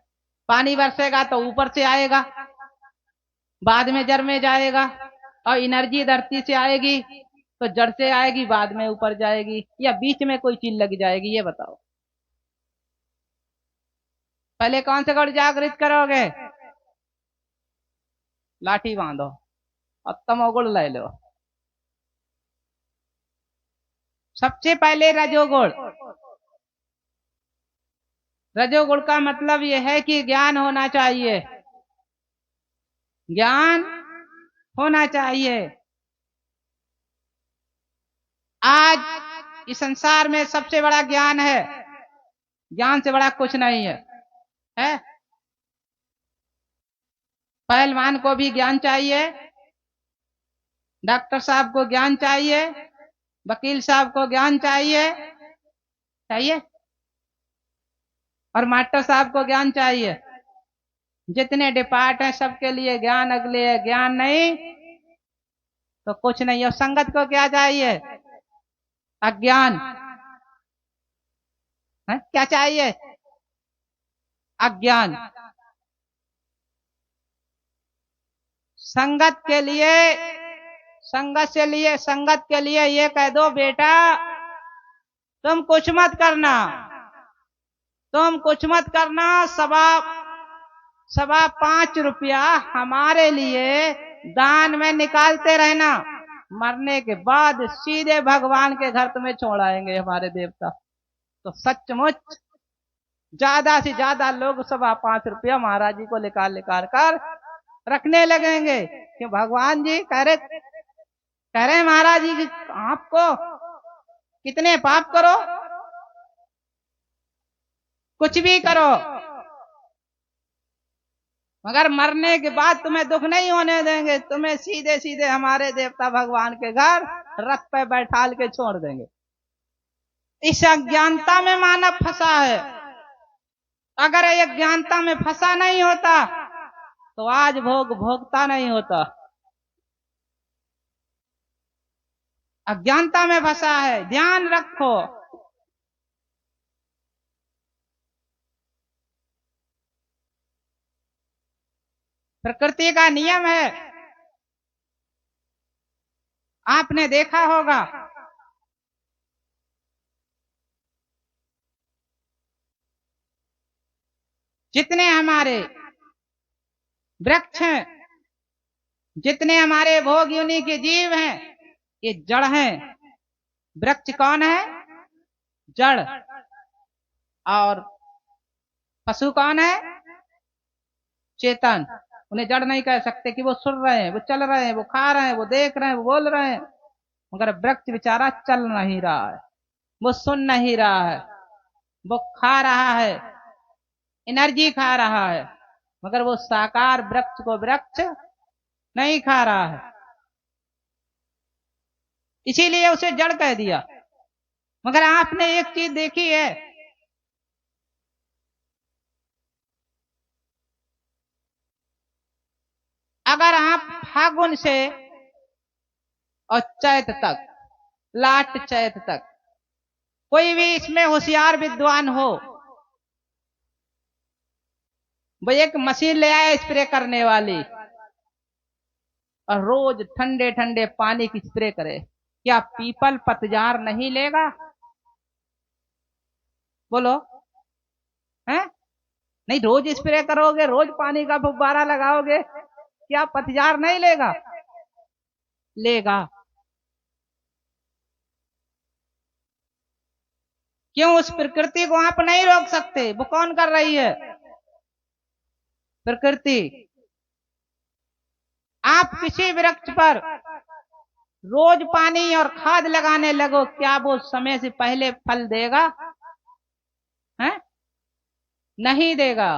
पानी बरसेगा तो ऊपर से आएगा, बाद में जड़ में जाएगा, और एनर्जी धरती से आएगी तो जड़ से आएगी, बाद में ऊपर जाएगी, या बीच में कोई चीज लग जाएगी? ये बताओ। पहले कौन से गुण जागृत करोगे? लाठी बांधो और तमोगुण ले लो। सबसे पहले रजोगुण। रजोगुण का मतलब यह है कि ज्ञान होना चाहिए, ज्ञान होना चाहिए। आज इस संसार में सबसे बड़ा ज्ञान है, ज्ञान से बड़ा कुछ नहीं है? पहलवान को भी ज्ञान चाहिए, डॉक्टर साहब को ज्ञान चाहिए, वकील साहब को ज्ञान चाहिए, चाहिए, और मास्टर साहब को ज्ञान चाहिए। जितने डिपार्ट हैं सबके लिए ज्ञान अगले है, ज्ञान नहीं तो कुछ नहीं। और संगत को क्या चाहिए? अज्ञान है? क्या चाहिए? अज्ञान। संगत के लिए, संगत के लिए ये कह दो, बेटा तुम कुछ मत करना, तुम कुछ मत करना, 5.25 हमारे लिए दान में निकालते रहना, मरने के बाद सीधे भगवान के घर तुम्हें छोड़ आएंगे हमारे देवता। तो सचमुच ज्यादा से ज्यादा लोग 5.25 महाराज जी को निकाल कर रखने लगेंगे कि भगवान जी कह रहे महाराज जी आपको कितने पाप करो, कुछ भी करो, मगर मरने के बाद तुम्हें दुख नहीं होने देंगे, तुम्हें सीधे सीधे हमारे देवता भगवान के घर रथ पे बैठाल के छोड़ देंगे। इस अज्ञानता में मानव फंसा है। अगर ये अज्ञानता में फंसा नहीं होता तो आज भोगता नहीं होता। अज्ञानता में फंसा है, ध्यान रखो। प्रकृति का नियम है, आपने देखा होगा, जितने हमारे वृक्ष हैं, जितने हमारे भोग योनि के जीव हैं, ये जड़ हैं। वृक्ष कौन है? जड़। और पशु कौन है? चेतन। उन्हें जड़ नहीं कह सकते कि वो सुन रहे हैं, वो चल रहे हैं, वो खा रहे हैं, वो देख रहे हैं, वो बोल रहे हैं, मगर वृक्ष बेचारा चल नहीं रहा है, वो सुन नहीं रहा है, वो खा रहा है, एनर्जी खा रहा है, मगर वो साकार वृक्ष को वृक्ष नहीं खा रहा है, इसीलिए उसे जड़ कह दिया। मगर आपने एक चीज देखी है, अगर आप फागुन से और चैत तक, लाट चैत तक, कोई भी इसमें होशियार विद्वान हो, वो एक मशीन ले आया स्प्रे करने वाली, और रोज ठंडे ठंडे पानी की स्प्रे करे। क्या पीपल पतझड़ नहीं लेगा? बोलो, हैं? नहीं, रोज स्प्रे करोगे, रोज पानी का फुब्बारा लगाओगे, क्या पतझड़ नहीं लेगा? लेगा। क्यों? उस प्रकृति को आप नहीं रोक सकते। वो कौन कर रही है? प्रकृति। आप किसी वृक्ष पर रोज पानी और खाद लगाने लगो, क्या वो समय से पहले फल देगा? हैं? नहीं देगा।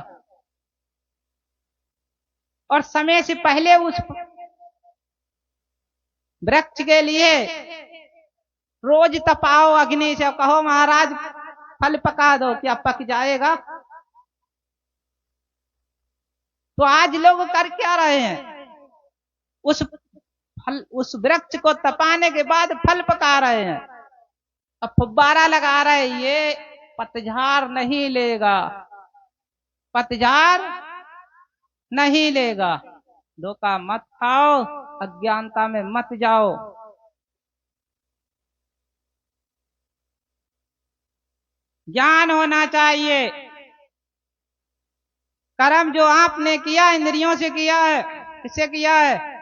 और समय से पहले उस वृक्ष के लिए रोज तपाओ अग्नि से, कहो महाराज फल पका दो, क्या पक जाएगा? तो आज लोग कर क्या रहे हैं? उस वृक्ष को तपाने के बाद फल पका रहे हैं, अब फुब्बारा लगा रहे हैं। ये पतझड़ नहीं लेगा, पतझड़ नहीं लेगा। धोखा मत खाओ, अज्ञानता में मत जाओ। ज्ञान होना चाहिए। कर्म जो आपने किया इंद्रियों से किया है। किससे किया है?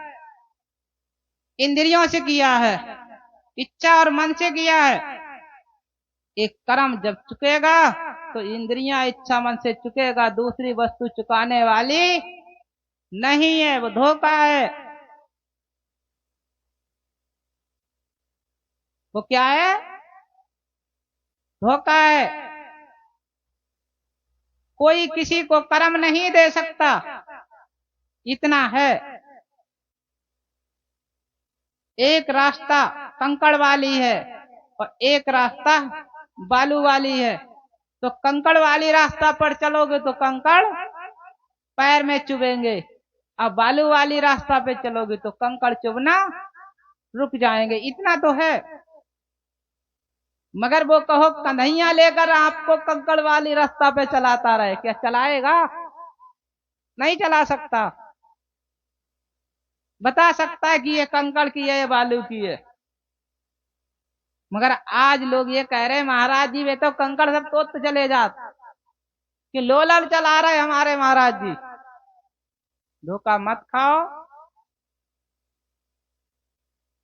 इंद्रियों से किया है, इच्छा और मन से किया है। एक कर्म जब चुकेगा तो इंद्रियां इच्छा मन से चुकेगा, दूसरी वस्तु चुकाने वाली नहीं है, वो धोखा है। वो क्या है? धोखा है। कोई किसी को कर्म नहीं दे सकता, इतना है। एक रास्ता कंकड़ वाली है और एक रास्ता बालू वाली है। तो कंकड़ वाली रास्ता पर चलोगे तो कंकड़ पैर में चुभेंगे, अब बालू वाली रास्ता पे चलोगे तो कंकड़ चुभना रुक जाएंगे, इतना तो है। मगर वो कहो कन्हैया लेकर आपको कंकड़ वाली रास्ता पे चलाता रहे, क्या चलाएगा? नहीं चला सकता। बता सकता है कि ये कंकड़ की है, ये बालू की है। मगर आज लोग ये कह रहे हैं महाराज जी वे तो कंकड़ सब तो चले जात, कि लोलल चला रहे हमारे महाराज जी। धोखा मत खाओ।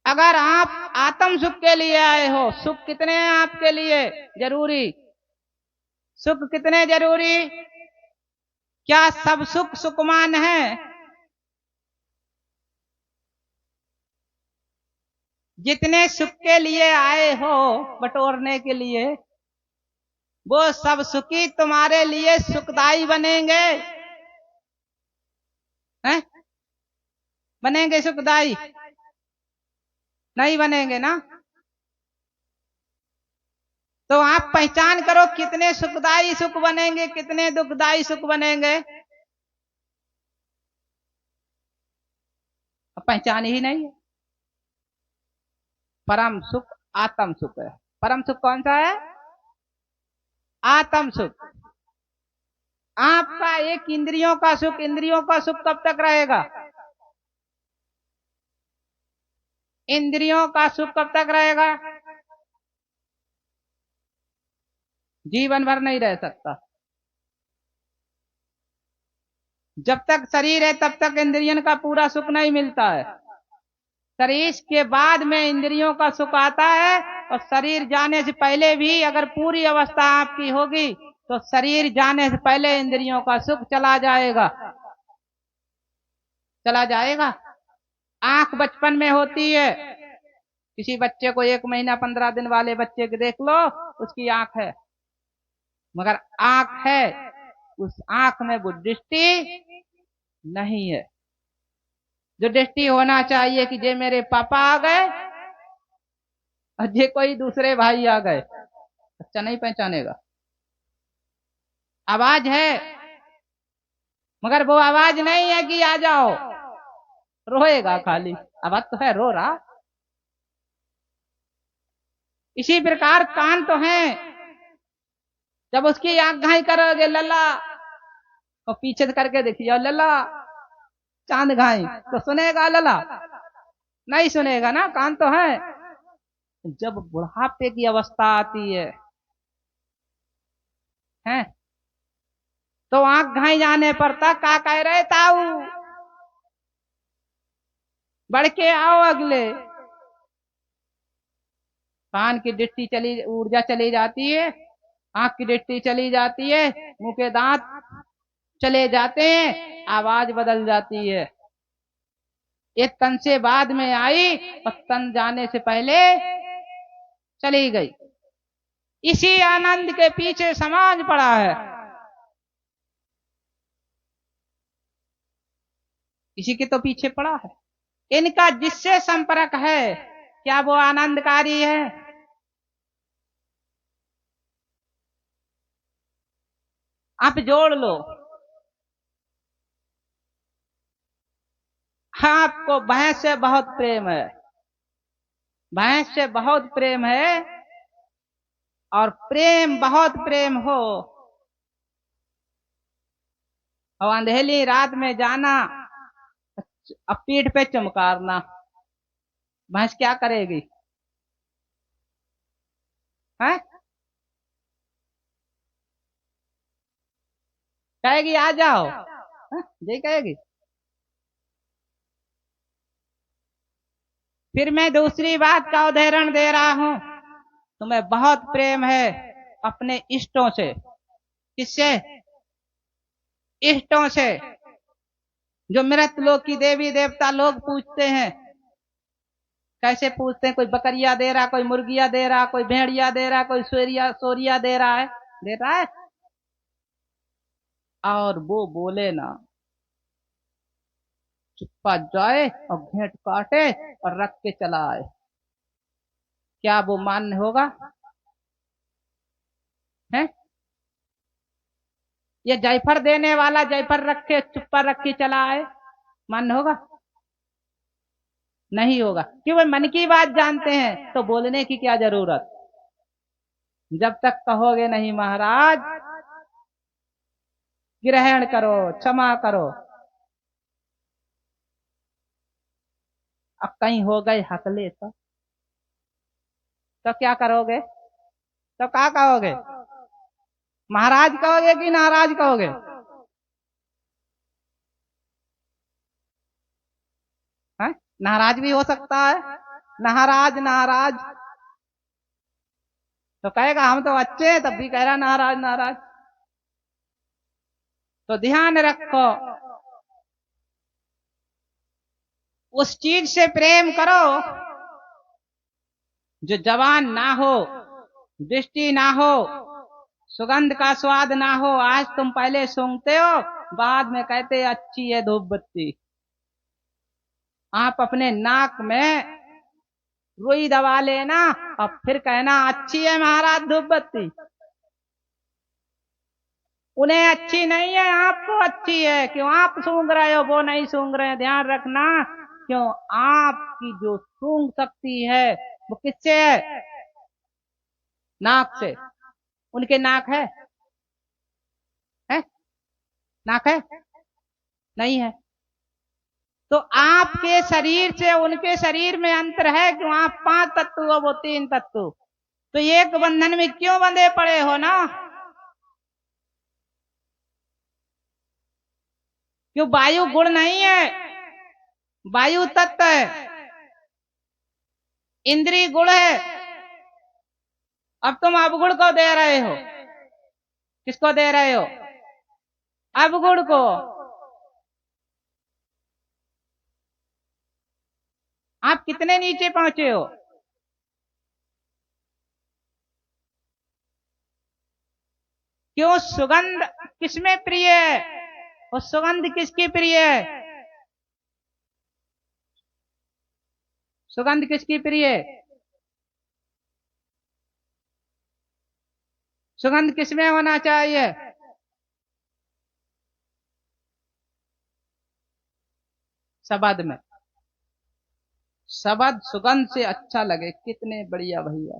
अगर आप आत्म सुख के लिए आए हो, सुख कितने हैं आपके लिए जरूरी? सुख कितने जरूरी? क्या सब सुख सुखमान है? जितने सुख के लिए आए हो बटोरने के लिए, वो सब सुखी तुम्हारे लिए सुखदाई बनेंगे? हैं? बनेंगे सुखदाई? नहीं बनेंगे ना। तो आप पहचान करो कितने सुखदाई सुख बनेंगे, कितने दुखदाई सुख बनेंगे। पहचान ही नहीं है। परम सुख आत्म सुख है। परम सुख कौन सा है? आत्म सुख। आपका एक इंद्रियों का सुख, इंद्रियों का सुख कब तक रहेगा? इंद्रियों का सुख कब तक रहेगा? जीवन भर नहीं रह सकता। जब तक शरीर है तब तक इंद्रियन का पूरा सुख नहीं मिलता है। शरीर के बाद में इंद्रियों का सुख आता है, और शरीर जाने से पहले भी अगर पूरी अवस्था आपकी होगी तो शरीर जाने से पहले इंद्रियों का सुख चला जाएगा। चला जाएगा। आंख बचपन में होती है, किसी बच्चे को 1 महीना 15 दिन वाले बच्चे को देख लो, उसकी आंख है। मगर आंख है, उस आंख में वो दृष्टि नहीं है जो दृष्टि होना चाहिए कि जे मेरे पापा आ गए और जे कोई दूसरे भाई आ गए। बच्चा नहीं पहचानेगा। आवाज है, मगर वो आवाज नहीं है कि आ जाओ, रोएगा खाली। आवाज तो है, रो रहा। इसी प्रकार कान तो है, जब उसकी आज्ञा करोगे लल्ला और पीछे से करके देखिए लला चांद घाई, तो सुनेगा लला? नहीं सुनेगा ना, कान तो है। जब बुढ़ापे की अवस्था आती है तो आंख घाई जाने पर तक का कह रहे ताऊ, बढ़ के आओ अगले। कान की डिट्टी चली, ऊर्जा चली जाती है, आंख की डिट्टी चली जाती है, मुंह के दांत चले जाते हैं, आवाज बदल जाती है। ये तन से बाद में आई और तन जाने से पहले चली गई। इसी आनंद के पीछे समाज पड़ा है, इसी के तो पीछे पड़ा है। इनका जिससे संपर्क है, क्या वो आनंदकारी है? आप जोड़ लो। हाँ, आपको भैंस से बहुत प्रेम है, भैंस से बहुत प्रेम है, और प्रेम बहुत प्रेम हो और अंधेरी रात में जाना, अब पीठ पे चमकारना, भैंस क्या करेगी? है कहेगी आ जाओ, जी कहेगी। फिर मैं दूसरी बात का उदाहरण दे रहा हूं। तुम्हें बहुत प्रेम है अपने इष्टों से। किससे? इष्टों से। जो मृत लोग की देवी देवता लोग पूछते हैं, कैसे पूछते हैं? कोई बकरिया दे रहा, कोई मुर्गिया दे रहा, कोई भेड़िया दे रहा, कोई सोरिया दे रहा है, दे रहा है। और वो बोले ना, चुप्पा जाए और घेंट काटे और रख के चला आए, क्या वो मान्य होगा? है ये जायफर देने वाला जायफर रख के चुप्पा रख के चला आए, मान्य होगा? नहीं होगा। क्यों? वे मन की बात जानते हैं, तो बोलने की क्या जरूरत? जब तक कहोगे नहीं महाराज ग्रहण करो, क्षमा करो, अब कहीं हो गए हकले तो क्या करोगे? तो क्या कहोगे? महाराज कहोगे कि नाराज कहोगे? है? नाराज भी हो सकता है, नाराज नाराज तो कहेगा हम तो अच्छे हैं, तब भी कह रहा नाराज नाराज। तो ध्यान रखो, उस चीज से प्रेम करो जो जवान ना हो, दृष्टि ना हो, सुगंध का स्वाद ना हो। आज तुम पहले सूंघते हो, बाद में कहते अच्छी है धूप बत्ती। आप अपने नाक में रुई दबा लेना और फिर कहना अच्छी है महाराज धूप बत्ती। उन्हें अच्छी नहीं है, आपको अच्छी है। क्यों आप सूंघ रहे हो, वो नहीं सूंघ रहे हैं। ध्यान रखना, क्यों? आपकी जो सूंघ सकती है वो किससे है? नाक से। उनके नाक है? नाक है? नहीं है। तो आपके शरीर से उनके शरीर में अंतर है। क्यों? आप 5 तत्व हो, वो 3 तत्व। तो एक बंधन में क्यों बंधे पड़े हो ना? क्यों? वायु गुण नहीं है, वायु तत्व है, इंद्रिय गुण है। अब तुम अवगुण को दे रहे हो। किसको दे रहे हो? अवगुण को। आप कितने नीचे पहुंचे हो? क्यों? सुगंध किसमें प्रिय है? और सुगंध किसकी प्रिय है? सुगंध किसकी प्रिय है? सुगंध किसमें होना चाहिए? शब्द में। शब्द सुगंध से अच्छा लगे, कितने बढ़िया भैया।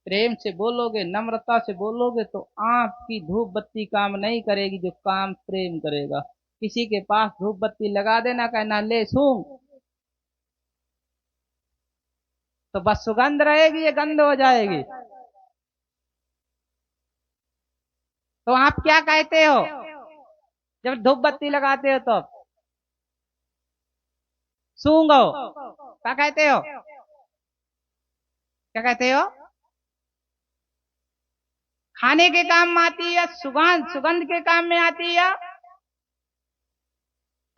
प्रेम से बोलोगे, नम्रता से बोलोगे तो आपकी धूप बत्ती काम नहीं करेगी, जो काम प्रेम करेगा। किसी के पास धूप बत्ती लगा देना, कहना ले सूंघ, तो बस सुगंध रहेगी, ये गंध हो जाएगी। तो आप क्या कहते हो जब धूप बत्ती लगाते हो? तो सूंघो, क्या कहते हो? क्या कहते हो? खाने के काम में आती है, सुगंध सुगंध के काम में आती है,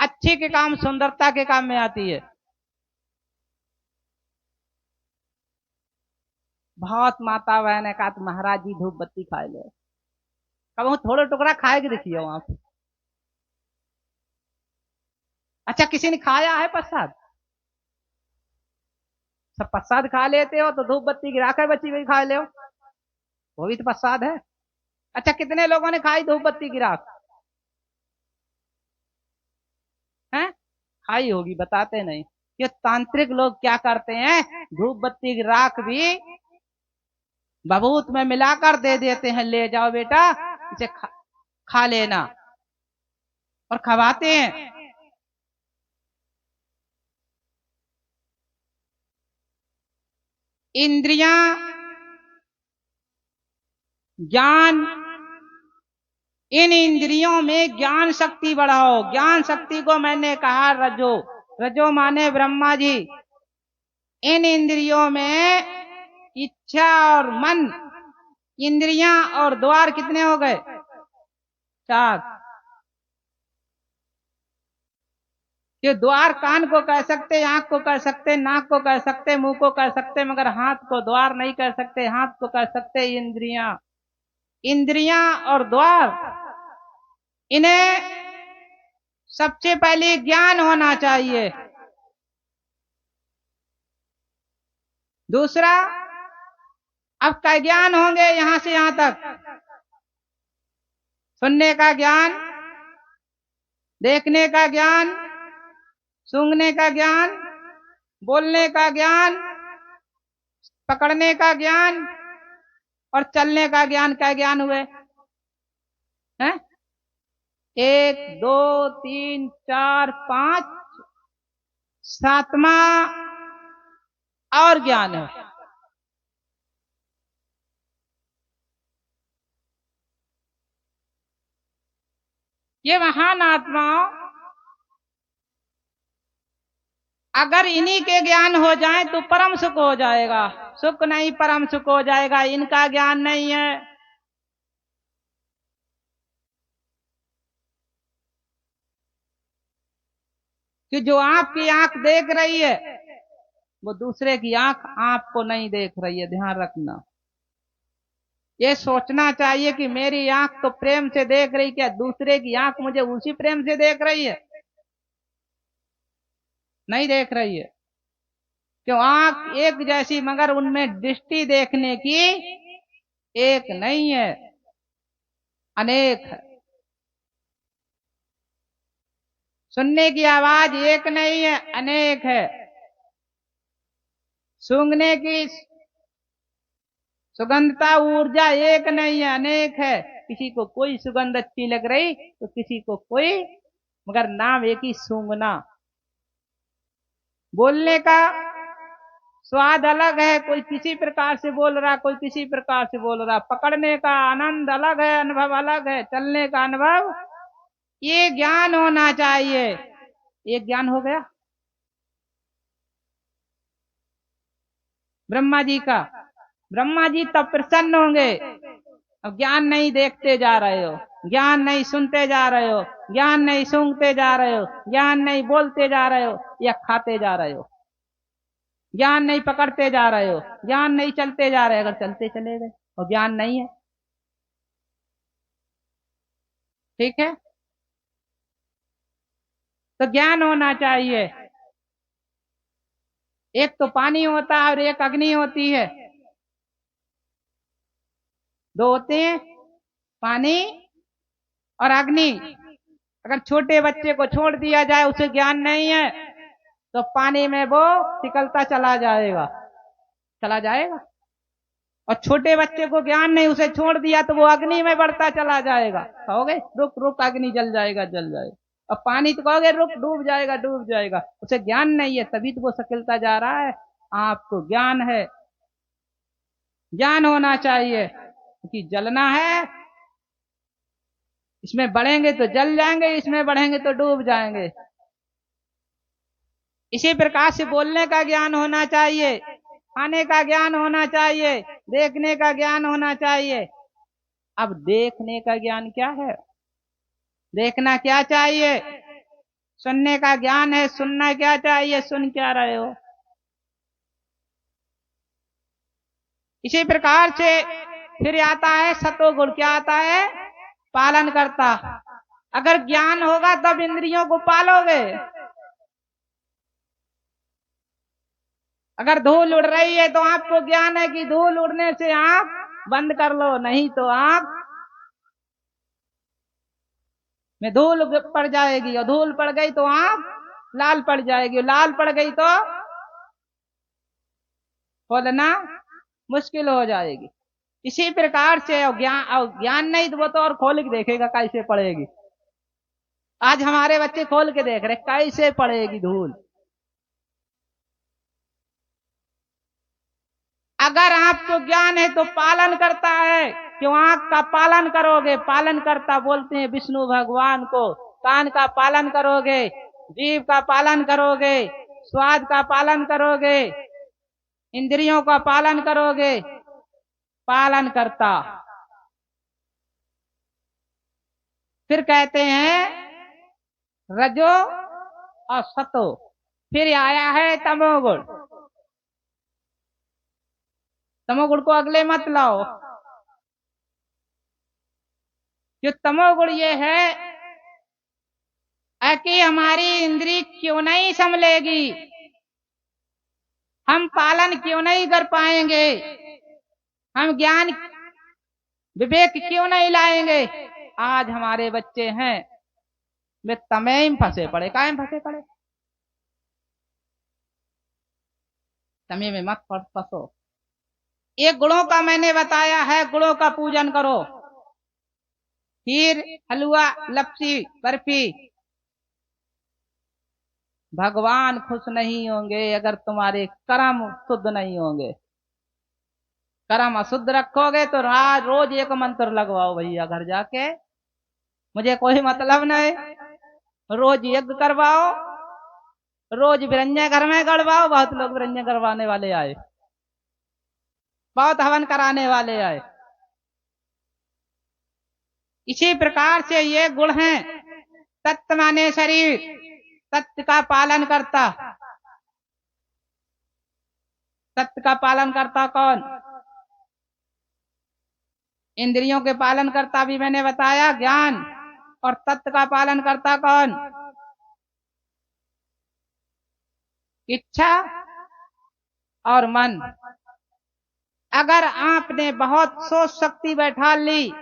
अच्छे के काम सुंदरता के काम में आती है। बहुत माता बहन ने कहा तो महाराज जी धूप बत्ती खाए लो, कब वो थोड़ा टुकड़ा खाए के देखिए आप। अच्छा, किसी ने खाया है प्रसाद? सब प्रसाद खा लेते हो तो धूप बत्ती गिरा कर बच्ची भी खा ले हो, वो भी तो प्रसाद है। अच्छा, कितने लोगों ने खाई धूप बत्ती की राख? हैं? खाई होगी, बताते नहीं। ये तांत्रिक लोग क्या करते हैं, धूप बत्ती की राख भी बबूत में मिलाकर दे देते हैं, ले जाओ बेटा इसे खा लेना, और खवाते हैं। इंद्रियां, ज्ञान, इन इंद्रियों में ज्ञान शक्ति बढ़ाओ। ज्ञान शक्ति को मैंने कहा रजो, रजो माने ब्रह्मा जी। इन इंद्रियों में इच्छा और मन, इंद्रियां और द्वार कितने हो गए? 4। ये द्वार कान को कह सकते, आंख को कह सकते, नाक को कह सकते, मुंह को कह सकते, मगर हाथ को द्वार नहीं कह सकते। हाथ को कह सकते इंद्रियां। इंद्रियां और द्वार, इन्हें सबसे पहले ज्ञान होना चाहिए। दूसरा, अब क्या ज्ञान होंगे यहां से यहां तक? सुनने का ज्ञान, देखने का ज्ञान, सूंघने का ज्ञान, बोलने का ज्ञान, पकड़ने का ज्ञान और चलने का ज्ञान। क्या ज्ञान हुए हैं? 1 2 3 4 5, 7वां और ज्ञान है। ये महान आत्माओं, अगर इन्हीं के ज्ञान हो जाए तो परम सुख हो जाएगा। सुख नहीं, परम सुख हो जाएगा। इनका ज्ञान नहीं है। कि जो आपकी आंख देख रही है, वो दूसरे की आंख आपको नहीं देख रही है। ध्यान रखना, ये सोचना चाहिए कि मेरी आंख तो प्रेम से देख रही, क्या दूसरे की आंख मुझे उसी प्रेम से देख रही है? नहीं देख रही है। क्यों? आंख एक जैसी, मगर उनमें दृष्टि देखने की एक नहीं है, अनेक है। सुनने की आवाज एक नहीं है, अनेक है। सूंघने की सुगंधता ऊर्जा एक नहीं है, अनेक है। किसी को कोई सुगंध अच्छी लग रही तो किसी को कोई, मगर नाम एक ही, सूंघना। बोलने का स्वाद अलग है, कोई किसी प्रकार से बोल रहा, कोई किसी प्रकार से बोल रहा। पकड़ने का आनंद अलग है, अनुभव अलग है। चलने का अनुभव, ये ज्ञान होना चाहिए। ये ज्ञान हो गया ब्रह्मा जी का। ब्रह्मा जी तब प्रसन्न होंगे। अब ज्ञान नहीं देखते जा रहे हो, ज्ञान नहीं सुनते जा रहे हो, ज्ञान नहीं सूंघते जा रहे हो, ज्ञान नहीं बोलते जा रहे हो, या खाते जा रहे हो। ज्ञान नहीं पकड़ते जा रहे हो, ज्ञान नहीं चलते जा रहे। अगर चलते चले गए और ज्ञान नहीं है, ठीक है, तो ज्ञान होना चाहिए। एक तो पानी होता है और एक अग्नि होती है। दो होते हैं, पानी और अग्नि। अगर छोटे बच्चे को छोड़ दिया जाए, उसे ज्ञान नहीं है, तो पानी में वो निकलता चला जाएगा, चला जाएगा। और छोटे बच्चे को ज्ञान नहीं, उसे छोड़ दिया तो वो अग्नि में बढ़ता चला जाएगा। कहोगे रुक रुक अग्नि जल जाएगा जल जाएगा, और पानी तो कहोगे रुक डूब जाएगा डूब जाएगा। उसे ज्ञान नहीं है, तभी तो वो सकिलता जा रहा है। आपको ज्ञान है, ज्ञान होना चाहिए कि जलना है, इसमें बढ़ेंगे तो जल जाएंगे, इसमें बढ़ेंगे तो डूब जाएंगे। इसी प्रकार से बोलने का ज्ञान होना चाहिए, खाने का ज्ञान होना चाहिए, देखने का ज्ञान होना चाहिए। अब देखने का ज्ञान क्या है? देखना क्या चाहिए? सुनने का ज्ञान है, सुनना क्या चाहिए? सुन क्या रहे हो? इसी प्रकार से फिर आता है सतोगुण। क्या आता है? पालन करता। अगर ज्ञान होगा तब इंद्रियों को पालोगे। अगर धूल उड़ रही है तो आपको ज्ञान है कि धूल उड़ने से आंख बंद कर लो, नहीं तो आंख में धूल पड़ जाएगी, और धूल पड़ गई तो आंख लाल पड़ जाएगी, लाल पड़ गई तो खोलना मुश्किल हो जाएगी। इसी प्रकार से ज्ञान नहीं तो वो तो और खोल के देखेगा कैसे पड़ेगी। आज हमारे बच्चे खोल के देख रहे कैसे पड़ेगी धूल। अगर आपको ज्ञान है तो पालन करता है, क्यों? आंख का पालन करोगे, पालन करता बोलते हैं विष्णु भगवान को। कान का पालन करोगे, जीभ का पालन करोगे, स्वाद का पालन करोगे, इंद्रियों का पालन करोगे, पालन करता। फिर कहते हैं रजो और सतो, फिर आया है तमोगुण। तमोगुण को अगले मत लाओ, जो तमोगुण ये है कि हमारी इंद्री क्यों नहीं संभलेगी, हम पालन क्यों नहीं कर पाएंगे, हम ज्ञान विवेक क्यों नहीं लाएंगे। आज हमारे बच्चे हैं वे तमे में फंसे पड़े। काय में फंसे पड़े? तमे में मत फंसो। ये गुणों का मैंने बताया है, गुणों का पूजन करो। खीर, हलवा, लपसी, बर्फी, भगवान खुश नहीं होंगे अगर तुम्हारे कर्म शुद्ध नहीं होंगे। कर्म अशुद्ध रखोगे तो रोज एक मंत्र लगवाओ भैया घर जाके, मुझे कोई मतलब नहीं। रोज यज्ञ करवाओ, रोज व्यंजन घर में गड़वाओ। बहुत लोग व्यंजन करवाने वाले आए, बहुत हवन कराने वाले आए। इसी प्रकार से ये गुण हैं। तत्व माने शरीर, तत्व का पालन करता। तत्व का पालन करता कौन? इंद्रियों के पालन करता भी मैंने बताया ज्ञान, और तत्व का पालन करता कौन? इच्छा और मन। अगर आपने बहुत सोच शक्ति बैठा ली,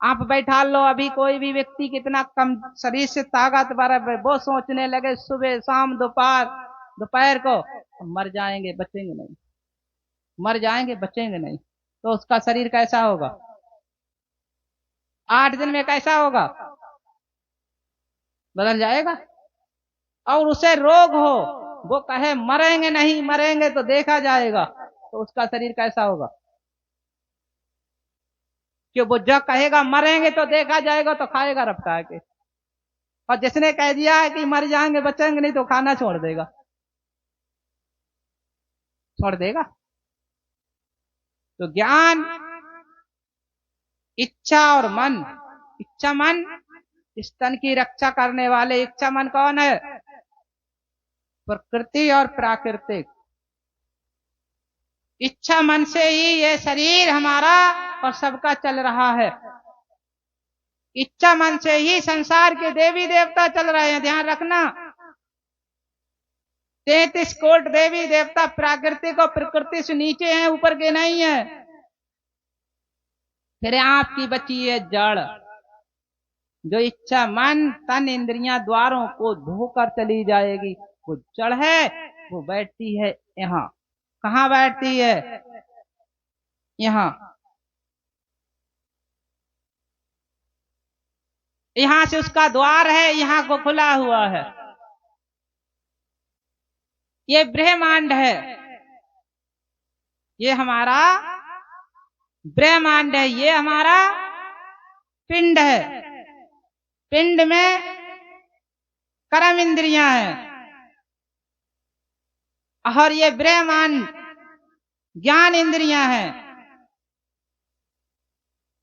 आप बैठा लो, अभी कोई भी व्यक्ति कितना कम शरीर से ताकतवर है, वो सोचने लगे सुबह शाम दोपहर को मर जाएंगे बचेंगे नहीं, मर जाएंगे बचेंगे नहीं, तो उसका शरीर कैसा होगा? 8 दिन में कैसा होगा? बदल जाएगा। और उसे रोग हो, वो कहे मरेंगे नहीं मरेंगे तो देखा जाएगा, तो उसका शरीर कैसा होगा? कि वो जब कहेगा मरेंगे तो देखा जाएगा तो खाएगा रफ्ता के, और जिसने कह दिया है कि मर जाएंगे बचेंगे नहीं तो खाना छोड़ देगा, छोड़ देगा। तो ज्ञान, इच्छा और मन। इच्छा मन स्तन की रक्षा करने वाले। इच्छा मन कौन है? प्रकृति और प्राकृतिक। इच्छा मन से ही ये शरीर हमारा और सबका चल रहा है। इच्छा मन से ही संसार के देवी देवता चल रहे हैं। ध्यान रखना, 33 कोट देवी देवता प्राकृतिक और प्रकृति से नीचे हैं, ऊपर के नहीं है। फिर आपकी बची है जड़, जो इच्छा मन तन इंद्रियां द्वारों को धोकर चली जाएगी। वो जड़ है, वो बैठती है यहाँ। कहाँ बैठती है? यहाँ यहां से उसका द्वार है, यहाँ को खुला हुआ है। ये ब्रह्मांड है, ये हमारा ब्रह्मांड है, ये हमारा पिंड है। पिंड में कर्म इंद्रियां हैं और ये ब्रह्मांड ज्ञान इंद्रियां हैं।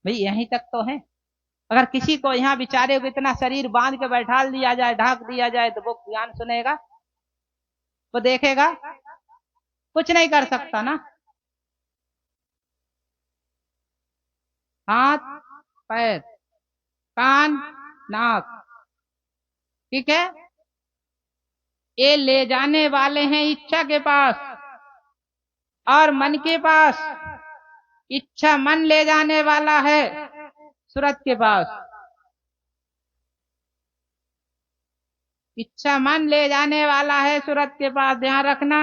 भाई यहीं तक तो है। अगर किसी को यहाँ बेचारे को इतना शरीर बांध के बैठा दिया जाए, ढाक दिया जाए, तो वो ज्ञान सुनेगा, वो देखेगा? कुछ नहीं कर सकता ना। हाथ, पैर, कान, नाक, ठीक है, ये ले जाने वाले हैं इच्छा के पास और मन के पास। इच्छा मन ले जाने वाला है सूरत के पास। इच्छा मन ले जाने वाला है सूरत के पास। ध्यान रखना,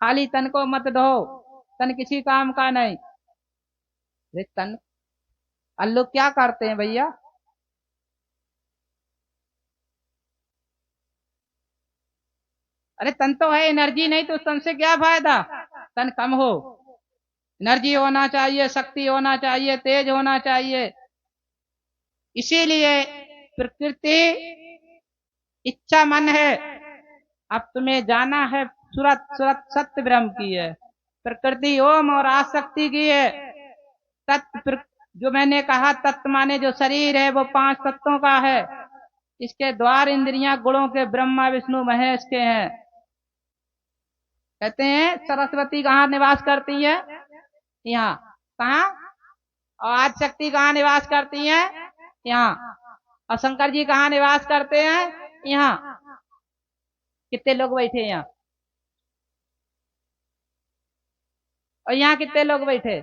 खाली तन को मत ढो, तन किसी काम का नहीं। तन लोग क्या करते हैं भैया? अरे तन तो है, एनर्जी नहीं तो तन से क्या फायदा? तन कम हो, एनर्जी होना चाहिए, शक्ति होना चाहिए, तेज होना चाहिए। इसीलिए प्रकृति इच्छा मन है। अब तुम्हें जाना है सूरत, सूरत सत्य ब्रह्म की है, प्रकृति ओम और आसक्ति की है। तत्व जो मैंने कहा, तत्व माने जो शरीर है वो 5 तत्वों का है। इसके द्वार इंद्रियां गुणों के ब्रह्मा विष्णु महेश के हैं। कहते हैं सरस्वती कहाँ निवास करती है? यहाँ। कहाँ? और आज शक्ति कहाँ निवास करती है? यहाँ। और शंकर जी कहाँ निवास करते हैं? यहाँ। कितने लोग बैठे हैं यहाँ? और यहाँ कितने लोग बैठे?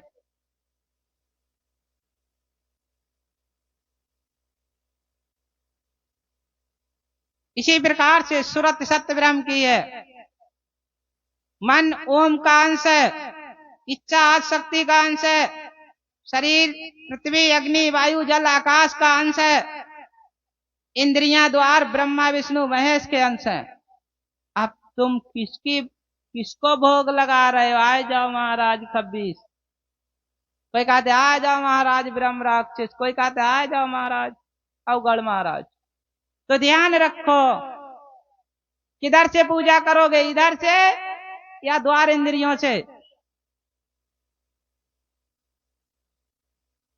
इसी प्रकार से सूरत सत्य ब्रह्म की है। मन ओम का अंश है, इच्छा आज शक्ति का अंश है, शरीर पृथ्वी अग्नि वायु जल आकाश का अंश है, इंद्रियां द्वार ब्रह्मा विष्णु महेश के अंश है। अब तुम किसको भोग लगा रहे हो? आ जाओ महाराज 26, कोई कहते आ जाओ महाराज ब्रह्म राक्षस, कोई कहते आ जाओ महाराज अवगढ़ महाराज। तो ध्यान रखो, किधर से पूजा करोगे? इधर से या द्वार इंद्रियों से?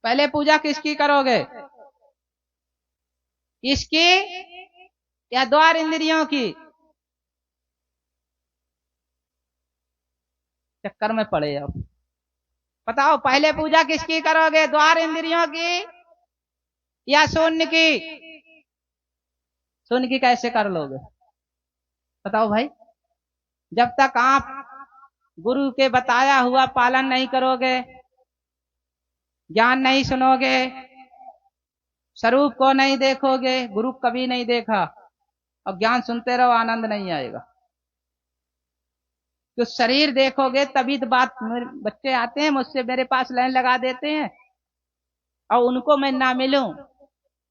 पहले पूजा किसकी करोगे? इसकी या द्वार इंद्रियों की? चक्कर में पड़े अब। बताओ पहले पूजा किसकी करोगे? द्वार इंद्रियों की या शून्य की? शून्य की कैसे कर लोगे? बताओ भाई। जब तक आप गुरु के बताया हुआ पालन नहीं करोगे, ज्ञान नहीं सुनोगे, स्वरूप को नहीं देखोगे, गुरु कभी नहीं देखा, और ज्ञान सुनते रहो, आनंद नहीं आएगा। तो शरीर देखोगे तभी तो बात। बच्चे आते हैं मुझसे, मेरे पास लाइन लगा देते हैं, और उनको मैं ना मिलूं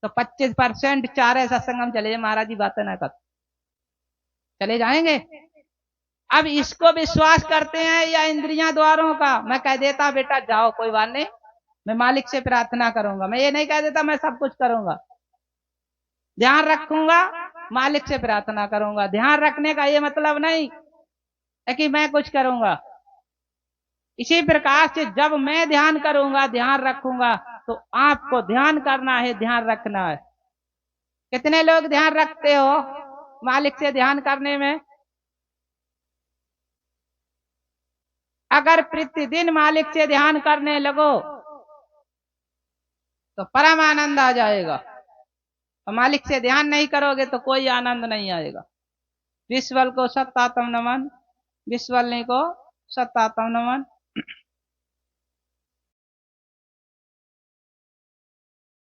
तो 25% चारे सत्संगम चले जाए, महाराज जी बातें ना कर, चले जाएंगे। अब इसको विश्वास करते हैं या इंद्रियां द्वारों का? मैं कह देता बेटा जाओ कोई बात नहीं, मैं मालिक से प्रार्थना करूंगा। मैं ये नहीं कह देता मैं सब कुछ करूंगा, ध्यान रखूंगा, मालिक से प्रार्थना करूंगा। ध्यान रखने का ये मतलब नहीं है कि मैं कुछ करूंगा। इसी प्रकार से जब मैं ध्यान करूंगा, ध्यान रखूंगा, तो आपको ध्यान करना है, ध्यान रखना है। कितने लोग ध्यान रखते हो मालिक से ध्यान करने में? अगर प्रतिदिन मालिक से ध्यान करने लगो तो परम आनंद आ जाएगा, और मालिक से ध्यान नहीं करोगे तो कोई आनंद नहीं आएगा। विश्वल को सत्तात्म नमन, विश्वलनी को सत्तात्म नमन।